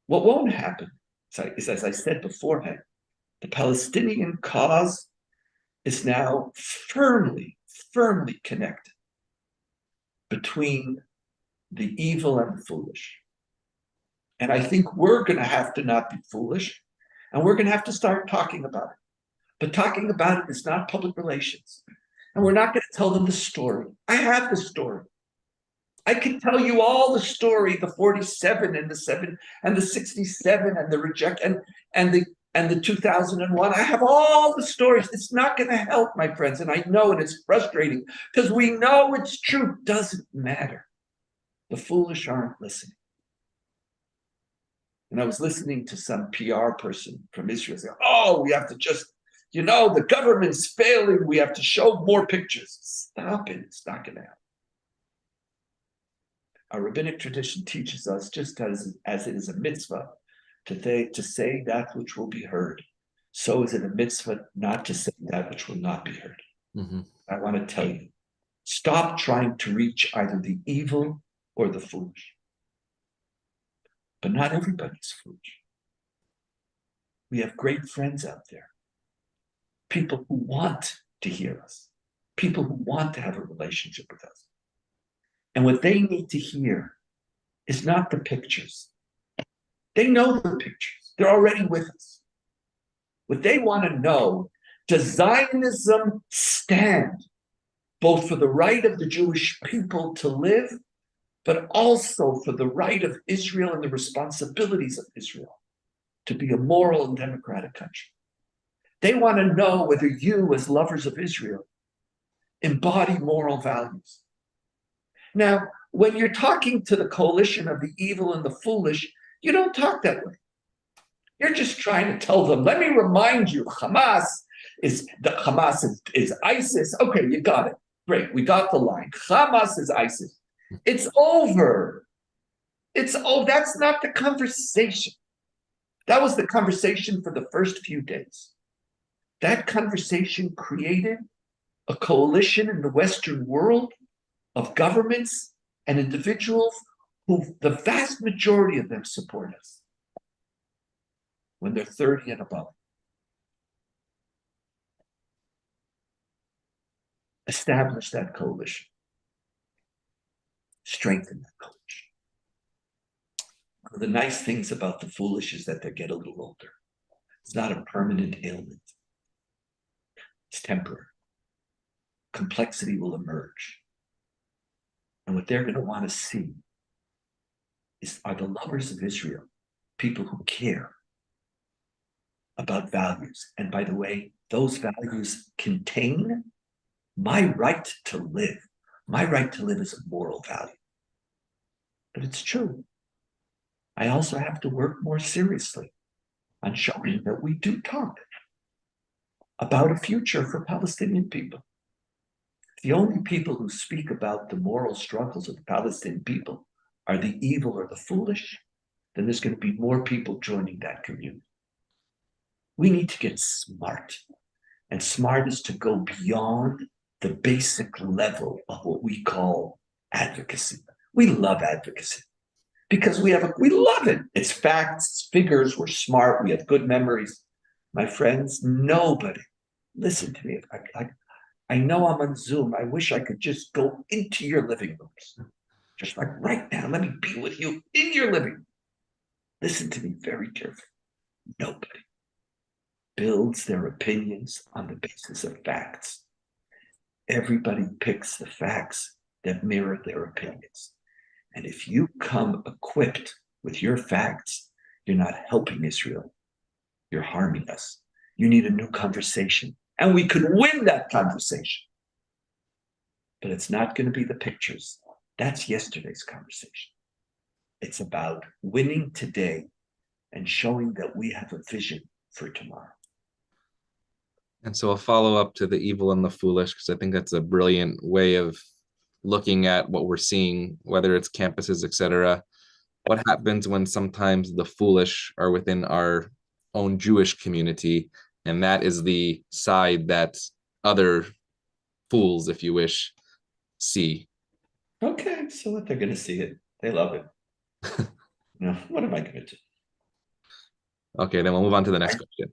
What won't happen is, as I said beforehand, the Palestinian cause is now firmly connected between the evil and the foolish. And I think we're going to have to not be foolish, and we're going to have to start talking about it. But talking about it is not public relations. And we're not going to tell them the story. I have the story. I can tell you all the story, the 47 and the 7 and the 67 and the reject and the 2001. I have all the stories. It's not going to help, my friends. And I know it is frustrating because we know it's true. It doesn't matter. The foolish aren't listening. And I was listening to some PR person from Israel say, oh, we have to just, the government's failing. We have to show more pictures. Stop it. It's not going to happen. Our rabbinic tradition teaches us, just as it is a mitzvah to say that which will be heard, so is it a mitzvah not to say that which will not be heard. Mm-hmm. I want to tell you, stop trying to reach either the evil or the foolish. But not everybody's foolish. We have great friends out there, people who want to hear us, people who want to have a relationship with us. And what they need to hear is not the pictures. They know the pictures. They're already with us. What they want to know, does Zionism stand both for the right of the Jewish people to live, but also for the right of Israel and the responsibilities of Israel to be a moral and democratic country? They want to know whether you, as lovers of Israel, embody moral values. Now, when you're talking to the coalition of the evil and the foolish, you don't talk that way. You're just trying to tell them, let me remind you, Hamas is ISIS. Okay, you got it. Great, we got the line. Hamas is ISIS. It's over. That's not the conversation. That was the conversation for the first few days. That conversation created a coalition in the Western world of governments and individuals who the vast majority of them support us when they're 30 and above. Establish that coalition. Strengthen that coalition. One of the nice things about the foolish is that they get a little older. It's not a permanent ailment. It's temporary. Complexity will emerge. And what they're going to want to see are the lovers of Israel, people who care about values. And by the way, those values contain my right to live. My right to live is a moral value. But it's true. I also have to work more seriously on showing that we do talk about a future for Palestinian people. The only people who speak about the moral struggles of the Palestinian people are the evil or the foolish, then there's going to be more people joining that community. We need to get smart. And smart is to go beyond the basic level of what we call advocacy. We love advocacy because we love it. It's facts, it's figures, we're smart, we have good memories. My friends, nobody, listen to me. I know I'm on Zoom. I wish I could just go into your living rooms. Just like right now, let me be with you in your living room. Listen to me very carefully. Nobody builds their opinions on the basis of facts. Everybody picks the facts that mirror their opinions. And if you come equipped with your facts, you're not helping Israel. You're harming us. You need a new conversation. And we could win that conversation. But it's not going to be the pictures. That's yesterday's conversation. It's about winning today and showing that we have a vision for tomorrow. And so a follow-up to the evil and the foolish, because I think that's a brilliant way of looking at what we're seeing, whether it's campuses, etc. What happens when sometimes the foolish are within our own Jewish community, and that is the side that other fools, if you wish, see? Okay, so what they're going to see it. They love it. What am I going to do? Okay, then we'll move on to the next question.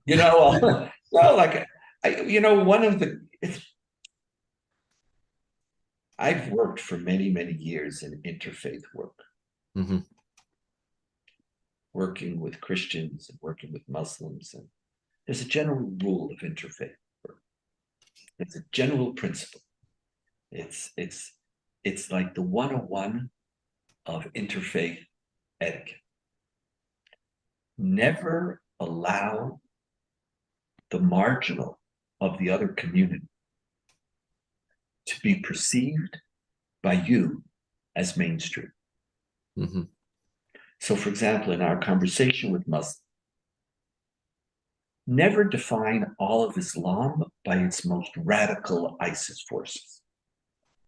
I've worked for many, many years in interfaith work. Mm-hmm. Working with Christians and working with Muslims. And there's a general rule of interfaith work. It's a general principle. It's like the 101 of interfaith etiquette. Never allow the marginal of the other community to be perceived by you as mainstream. Mm-hmm. So, for example, in our conversation with Muslims, never define all of Islam by its most radical ISIS forces.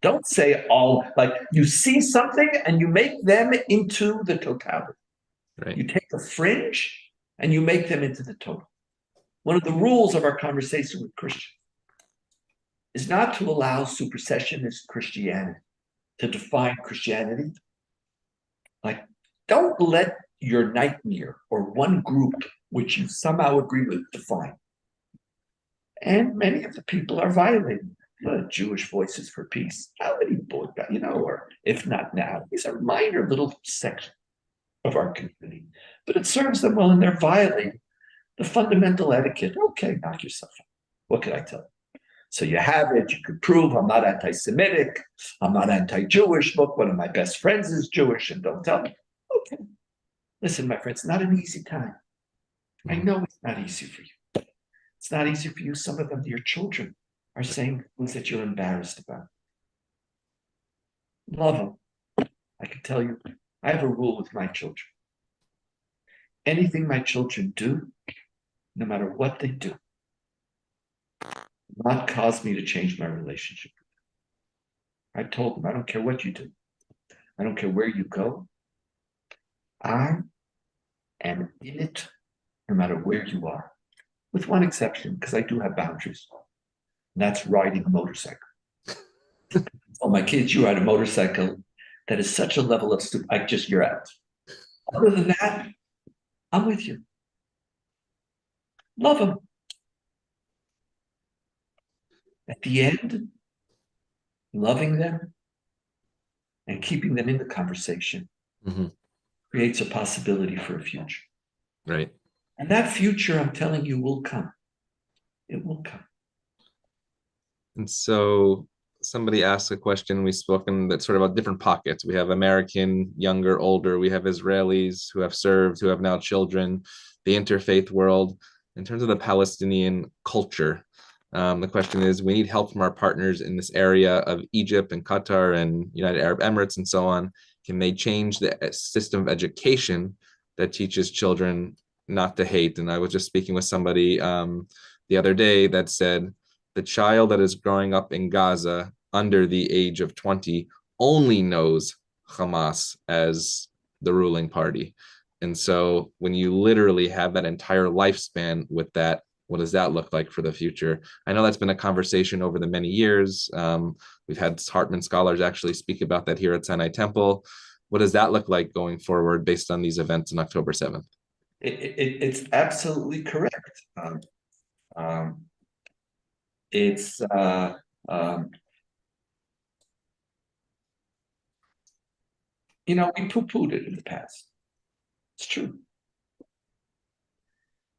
Don't say all, like you see something and you make them into the totality. Right. You take the fringe and you make them into the total. One of the rules of our conversation with Christians is not to allow supersessionist Christianity to define Christianity. Like, don't let your nightmare or one group which you somehow agree with define. And many of the people are violating Jewish Voices for Peace. How many books, or if not now, these are minor little sections of our community, but it serves them well and they're violating the fundamental etiquette. Okay, knock yourself out. What could I tell you? So you have it, you could prove I'm not anti-Semitic, I'm not anti-Jewish. Look, one of my best friends is Jewish and don't tell me. Okay. Listen, my friends, not an easy time. I know it's not easy for you. It's not easy for you. Some of them, your children, are saying things that you're embarrassed about. Love them. I can tell you, I have a rule with my children. Anything my children do, no matter what they do, will not cause me to change my relationship with them. I told them, I don't care what you do. I don't care where you go. I am in it no matter where you are. With one exception, because I do have boundaries. And that's riding a motorcycle. Oh, my kids, you ride a motorcycle that is such a level of you're out. Other than that, I'm with you. Love them. At the end, loving them and keeping them in the conversation creates a possibility for a future. Right. And that future, I'm telling you, will come. It will come. And so somebody asked a question, we've spoken that's sort of about different pockets. We have American, younger, older. We have Israelis who have served, who have now children, the interfaith world. In terms of the Palestinian culture, the question is, we need help from our partners in this area of Egypt and Qatar and United Arab Emirates and so on. Can they change the system of education that teaches children not to hate? And I was just speaking with somebody the other day that said, the child that is growing up in Gaza under the age of 20 only knows Hamas as the ruling party. And so when you literally have that entire lifespan with that, what does that look like for the future? I know that's been a conversation over the many years. We've had Hartman scholars actually speak about that here at Sinai Temple. What does that look like going forward based on these events on October 7th? It's absolutely correct. It's we poo-pooed it in the past. It's true.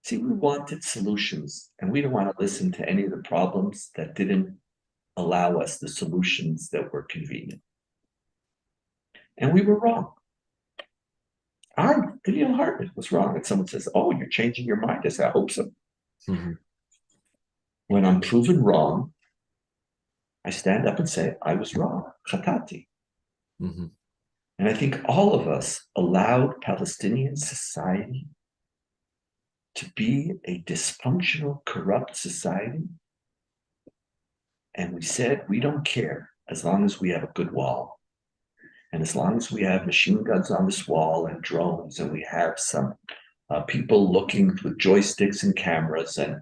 See, we wanted solutions, and we don't want to listen to any of the problems that didn't allow us the solutions that were convenient. And we were wrong. Donniel Hartman was wrong. And someone says, oh, you're changing your mind. I say, I hope so. When I'm proven wrong, I stand up and say, I was wrong. Chatati. And I think all of us allowed Palestinian society to be a dysfunctional, corrupt society. And we said, we don't care as long as we have a good wall. And as long as we have machine guns on this wall and drones, and we have some people looking with joysticks and cameras, and,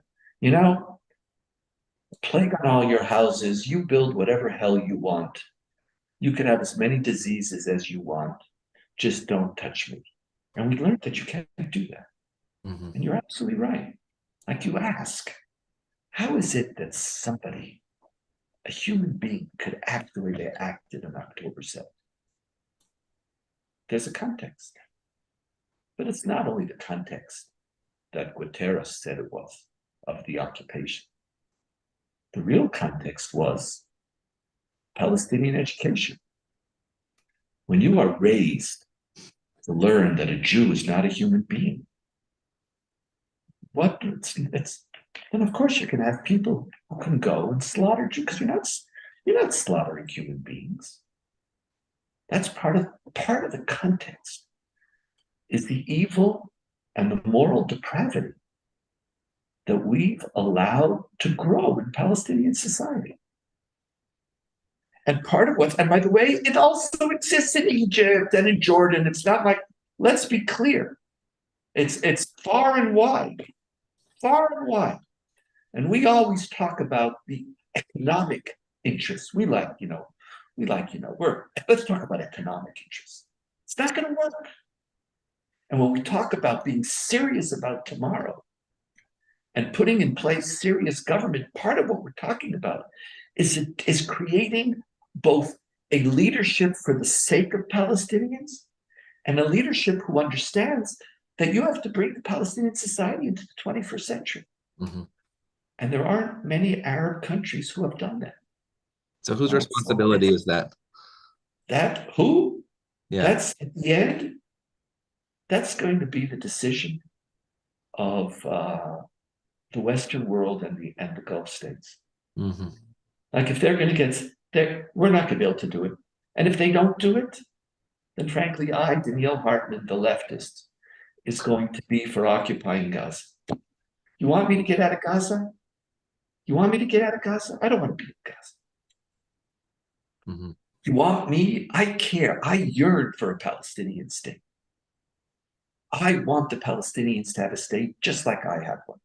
plague on all your houses, you build whatever hell you want. You can have as many diseases as you want. Just don't touch me. And we learned that you can't do that. And you're absolutely right. Like you ask, how is it that somebody, a human being, could act the way they acted on October 7th? There's a context. But it's not only the context that Guterres said it was of the occupation. The real context was Palestinian education. When you are raised to learn that a Jew is not a human being, then of course you can have people who can go and slaughter Jews, because you're not slaughtering human beings. That's part of the context, is the evil and the moral depravity that we've allowed to grow in Palestinian society. And part of and by the way, it also exists in Egypt and in Jordan. It's not like, let's be clear, it's far and wide, far and wide. And we always talk about the economic interests. Let's talk about economic interests. It's not going to work. And when we talk about being serious about tomorrow and putting in place serious government, part of what we're talking about is creating both a leadership for the sake of Palestinians and a leadership who understands that you have to bring the Palestinian society into the 21st century. Mm-hmm. And there aren't many Arab countries who have done that. So whose responsibility is that? That's at the end, that's going to be the decision of the Western world and the Gulf states. Mm-hmm. Like if they're going to get there, we're not going to be able to do it. And if they don't do it, then frankly, Donniel Hartman, the leftist, is going to be for occupying Gaza. You want me to get out of Gaza? You want me to get out of Gaza? I don't want to be in Gaza. Mm-hmm. You want me? I care. I yearn for a Palestinian state. I want the Palestinians to have a state just like I have one,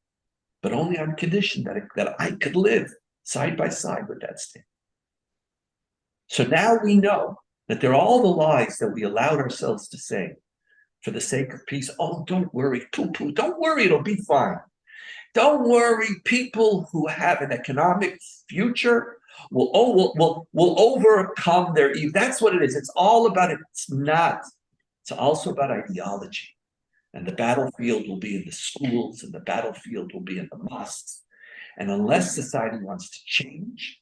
but only on condition that I could live side by side with that state. So now we know that there are all the lies that we allowed ourselves to say for the sake of peace. Oh, don't worry, poo-poo, don't worry, it'll be fine. Don't worry, people who have an economic future will overcome their evil. That's what it is. It's all about it. It's not. It's also about ideology. And the battlefield will be in the schools, and the battlefield will be in the mosques. And unless society wants to change,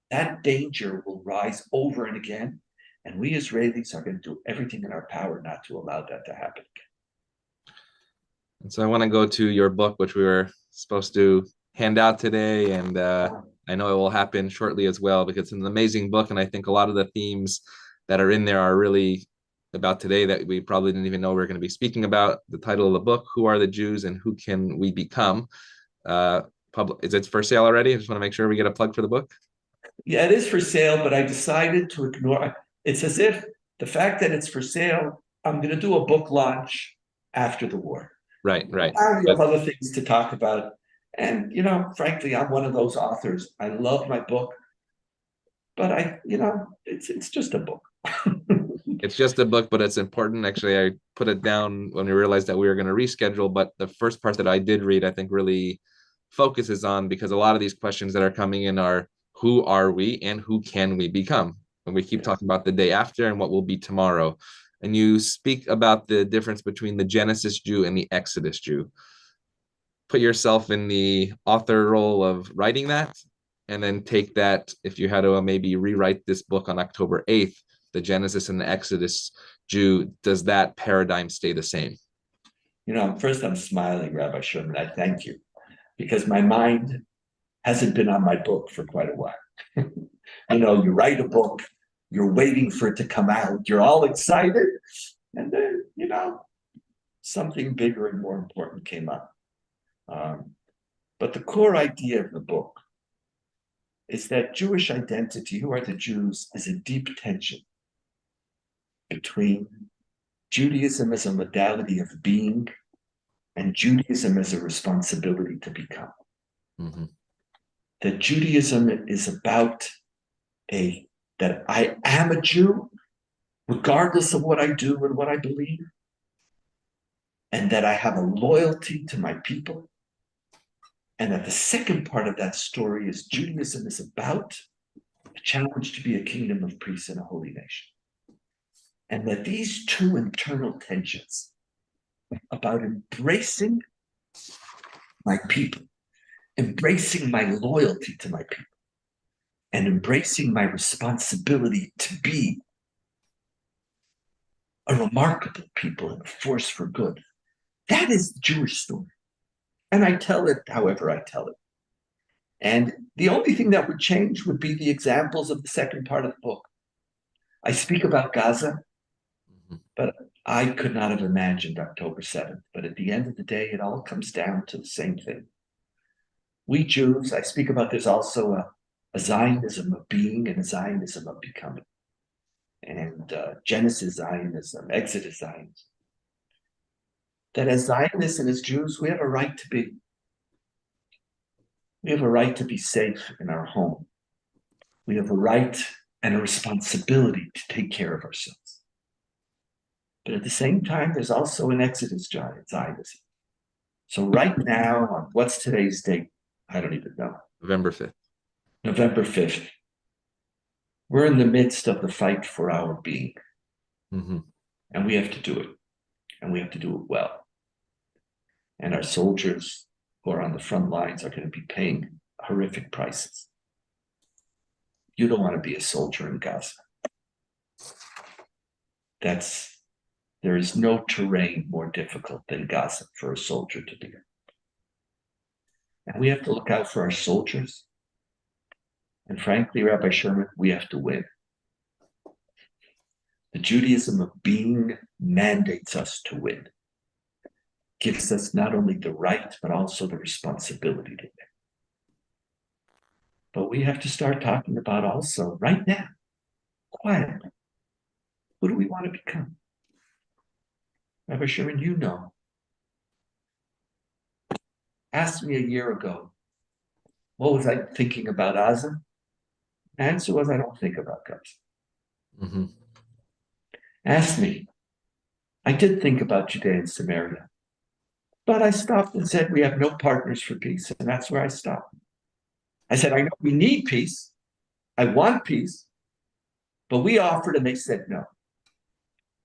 that danger will rise over and again. And we Israelis are going to do everything in our power not to allow that to happen again. And so I want to go to your book, which we were supposed to hand out today. And I know it will happen shortly as well, because it's an amazing book. And I think a lot of the themes that are in there are really about today that we probably didn't even know we were going to be speaking about. The title of the book, Who Are the Jews and Who Can We Become? Is it for sale already? I just want to make sure we get a plug for the book. Yeah, it is for sale, but I decided to ignore. It's as if the fact that it's for sale, I'm going to do a book launch after the war. Right. I have other things to talk about. And, frankly, I'm one of those authors. I love my book, but it's just a book. It's just a book, but it's important. Actually, I put it down when we realized that we were going to reschedule, but the first part that I did read, I think really focuses on, because a lot of these questions that are coming in are, who are we and who can we become? And we keep talking about the day after and what will be tomorrow. And you speak about the difference between the Genesis Jew and the Exodus Jew. Put yourself in the author role of writing that, and then take that, if you had to maybe rewrite this book on October 8th, the Genesis and the Exodus Jew, does that paradigm stay the same? First I'm smiling, Rabbi Sherman. I thank you, because my mind hasn't been on my book for quite a while. You write a book, you're waiting for it to come out, you're all excited, and then, something bigger and more important came up. But the core idea of the book is that Jewish identity, who are the Jews, is a deep tension between Judaism as a modality of being and Judaism as a responsibility to become. Mm-hmm. That Judaism is about that I am a Jew, regardless of what I do and what I believe, and that I have a loyalty to my people. And that the second part of that story is Judaism is about a challenge to be a kingdom of priests and a holy nation. And that these two internal tensions about embracing my people, embracing my loyalty to my people, and embracing my responsibility to be a remarkable people and a force for good, that is the Jewish story. And I tell it however I tell it. And the only thing that would change would be the examples of the second part of the book. I speak about Gaza, but I could not have imagined October 7th. But at the end of the day, it all comes down to the same thing. We Jews, I speak about there's also a Zionism of being and a Zionism of becoming. And Genesis Zionism, Exodus Zionism. That as Zionists and as Jews, we have a right to be. We have a right to be safe in our home. We have a right and a responsibility to take care of ourselves. But at the same time, there's also an Exodus Zionism. So right now, on what's today's date? I don't even know. November 5th. November 5th. We're in the midst of the fight for our being. Mm-hmm. And we have to do it. And we have to do it well. And our soldiers who are on the front lines are going to be paying horrific prices. You don't want to be a soldier in Gaza. There is no terrain more difficult than Gaza for a soldier to be in. And we have to look out for our soldiers. And frankly, Rabbi Sherman, we have to win. The Judaism of being mandates us to win. Gives us not only the right, but also the responsibility to win. But we have to start talking about also, right now, quietly, who do we want to become? Rabbi Sherman, you know. Asked me a year ago, what was I thinking about Gaza? The answer was, I don't think about Gaza. Mm-hmm. Asked me, I did think about Judea and Samaria, but I stopped and said, we have no partners for peace, and that's where I stopped. I said, I know we need peace. I want peace, but we offered and they said no.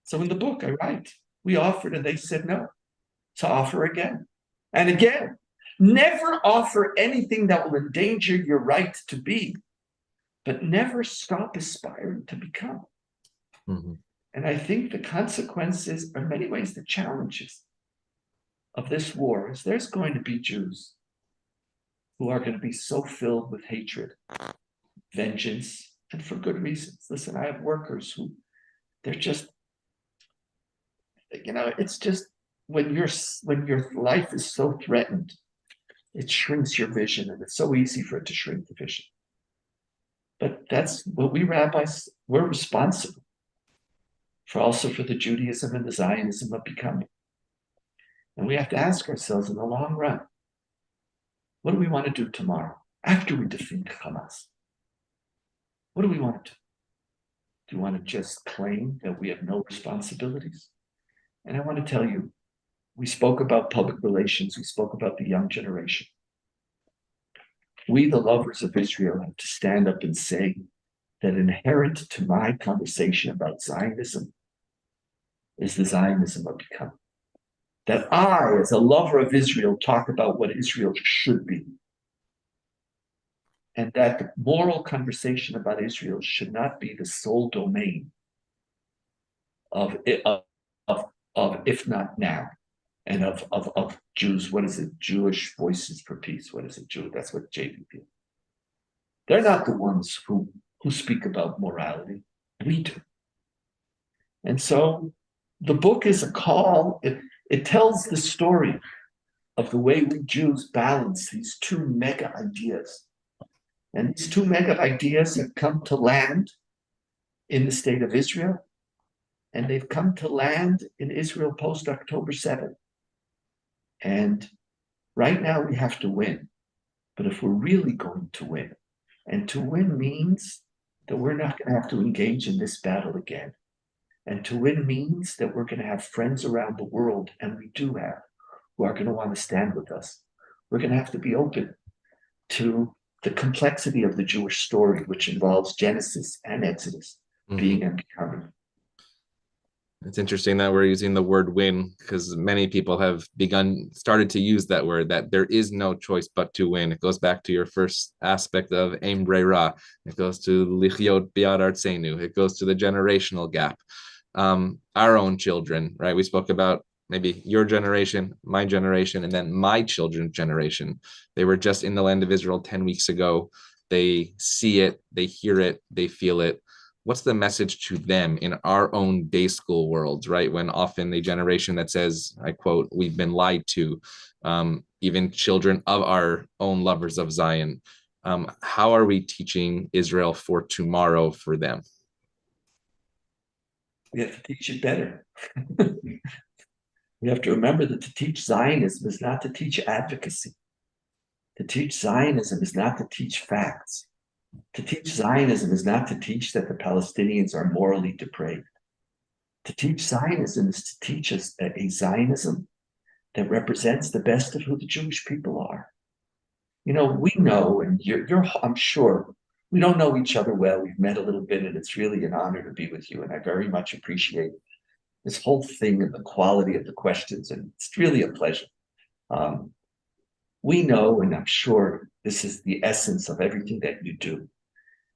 So in the book I write, we offered and they said no. So offer again and again. Never offer anything that will endanger your right to be, but never stop aspiring to become. Mm-hmm. And I think the consequences are in many ways the challenges of this war is there's going to be Jews who are going to be so filled with hatred, vengeance, and for good reasons. Listen, I have workers who they're just, it's just when your life is so threatened, it shrinks your vision, and it's so easy for it to shrink the vision. But that's what we rabbis, we're responsible for also for the Judaism and the Zionism of becoming. And we have to ask ourselves in the long run, what do we want to do tomorrow after we defeat Hamas? What do we want to do? Do we want to just claim that we have no responsibilities? And I want to tell you, we spoke about public relations. We spoke about the young generation. We, the lovers of Israel, have to stand up and say that inherent to my conversation about Zionism is the Zionism of becoming. That I, as a lover of Israel, talk about what Israel should be. And that the moral conversation about Israel should not be the sole domain of if not now, and of Jews. What is it? Jewish Voices for Peace. What is it? That's what JVP. They're not the ones who speak about morality. We do. And so the book is a call. It tells the story of the way we Jews balance these two mega ideas. And these two mega ideas have come to land in the state of Israel, and they've come to land in Israel post-October 7th. And right now we have to win. But if we're really going to win, and to win means that we're not going to have to engage in this battle again. And to win means that we're going to have friends around the world, and we do have, who are going to want to stand with us. We're going to have to be open to the complexity of the Jewish story, which involves Genesis and Exodus, being and becoming. It's interesting that we're using the word win, because many people have started to use that word, that there is no choice but to win. It goes back to your first aspect of Ein Breira. It goes to Lichyot Bi'ad Artzeinu. It goes to the generational gap. Our own children, right? We spoke about maybe your generation, my generation, and then my children's generation. They were just in the land of Israel 10 weeks ago. They see it, they hear it, they feel it. what's the message to them in our own day school worlds, right? When often a generation that says, I quote, we've been lied to, even children of our own lovers of Zion, how are we teaching Israel for tomorrow for them? We have to teach it better. We have to remember that to teach Zionism is not to teach advocacy. To teach Zionism is not to teach facts. To teach Zionism is not to teach that the Palestinians are morally depraved. To teach Zionism is to teach us a Zionism that represents the best of who the Jewish people are. You know, we know, and I'm sure, we don't know each other well. We've met a little bit, and it's really an honor to be with you. And I very much appreciate this whole thing and the quality of the questions. And it's really a pleasure. We know, and I'm sure this is the essence of everything that you do,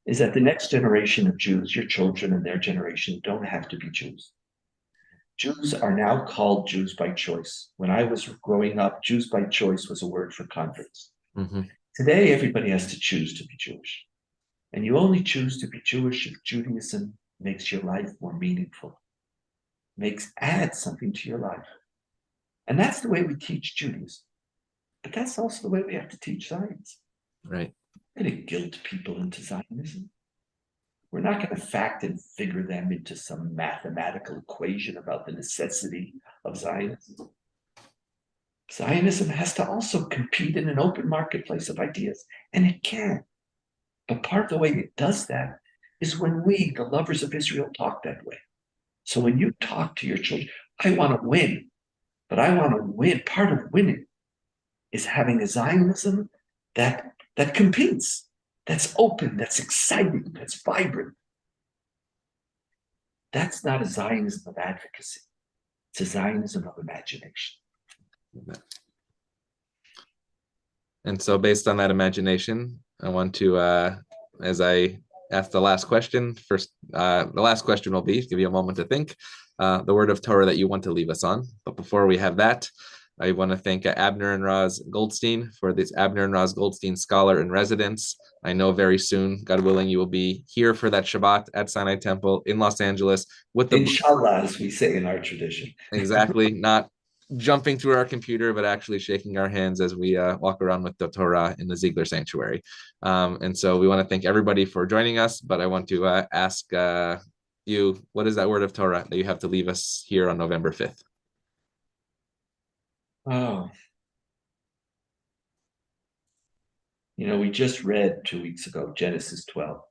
is that the next generation of Jews, your children and their generation, don't have to be Jews. Jews are now called Jews by choice. When I was growing up, Jews by choice was a word for converts. Mm-hmm. Today, everybody has to choose to be Jewish. And you only choose to be Jewish if Judaism makes your life more meaningful, adds something to your life. And that's the way we teach Judaism. But that's also the way we have to teach Zionism. Right. We're going to guilt people into Zionism. We're not going to fact and figure them into some mathematical equation about the necessity of Zionism. Zionism has to also compete in an open marketplace of ideas, and it can. But part of the way it does that is when we, the lovers of Israel, talk that way. So when you talk to your children, I want to win, but I want to win. Part of winning is having a Zionism that competes, that's open, that's exciting, that's vibrant. That's not a Zionism of advocacy. It's a Zionism of imagination. And so based on that imagination, I want to, as I ask the last question, the last question will be, give you a moment to think, the word of Torah that you want to leave us on. But before we have that, I want to thank Abner and Roz Goldstine for this Abner and Roz Goldstine Scholar in Residence. I know very soon, God willing, you will be here for that Shabbat at Sinai Temple in Los Angeles with the Inshallah, as we say in our tradition. Exactly, not jumping through our computer, but actually shaking our hands as we walk around with the Torah in the Ziegler Sanctuary. And so we want to thank everybody for joining us, but I want to ask you, what is that word of Torah that you have to leave us here on November 5th? Oh. You know, we just read 2 weeks ago, Genesis 12.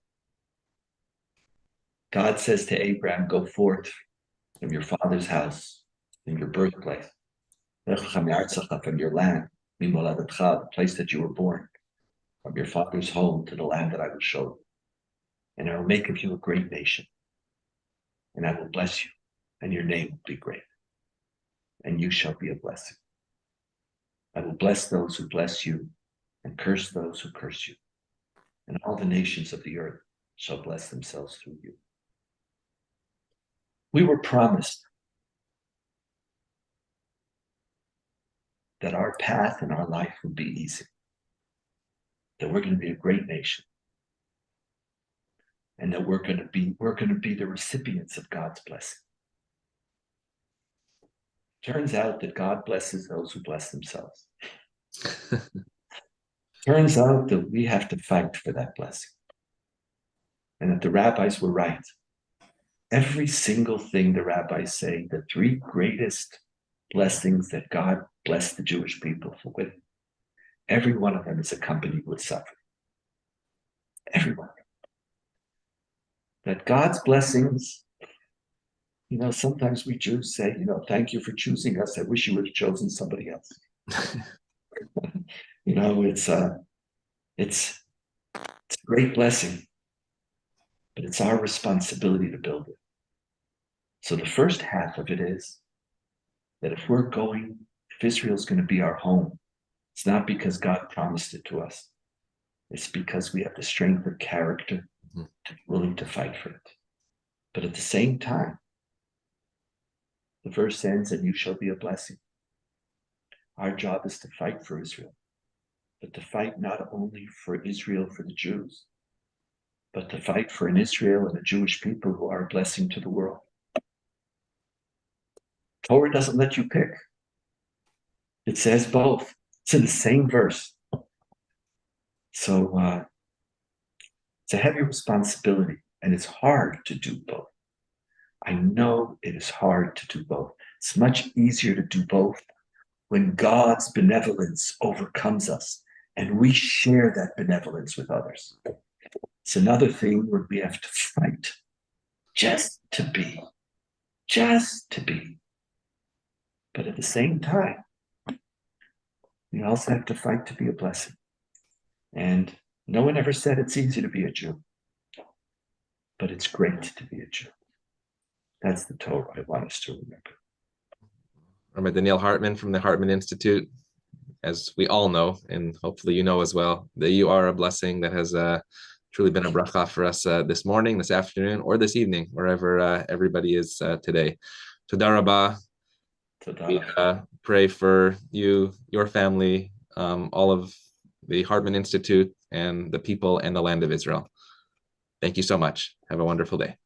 God says to Abraham, go forth from your father's house, from your birthplace, from your land, the place that you were born, from your father's home to the land that I will show you. And I will make of you a great nation. And I will bless you, and your name will be great. And you shall be a blessing. I will bless those who bless you, and curse those who curse you. And all the nations of the earth shall bless themselves through you. We were promised that our path and our life would be easy, that we're going to be a great nation, and that we're going to be the recipients of God's blessing. Turns out that God blesses those who bless themselves. Turns out that we have to fight for that blessing, and that the rabbis were right. Every single thing the rabbis say, the three greatest blessings that God blessed the Jewish people with, every one of them is accompanied with suffering. Every one of them. That God's blessings, you know, sometimes we Jews say, you know, thank you for choosing us. I wish you would have chosen somebody else. You know, it's a great blessing, but it's our responsibility to build it. So the first half of it is that if Israel's going to be our home, it's not because God promised it to us. It's because we have the strength of character to be willing to fight for it. But at the same time, the verse ends, and you shall be a blessing. Our job is to fight for Israel, but to fight not only for Israel, for the Jews, but to fight for an Israel and a Jewish people who are a blessing to the world. Torah doesn't let you pick. It says both. It's in the same verse. So it's a heavy responsibility, and it's hard to do both. I know it is hard to do both. It's much easier to do both when God's benevolence overcomes us and we share that benevolence with others. It's another thing where we have to fight just to be. But at the same time, we also have to fight to be a blessing. And no one ever said it's easy to be a Jew, but it's great to be a Jew. That's the Torah I want us to remember. Rabbi Donniel Hartman from the Hartman Institute. As we all know, and hopefully you know as well, that you are a blessing that has truly been a bracha for us this morning, this afternoon, or this evening, wherever everybody is today. Toda Rabba. We pray for you, your family, all of the Hartman Institute, and the people and the land of Israel. Thank you so much. Have a wonderful day.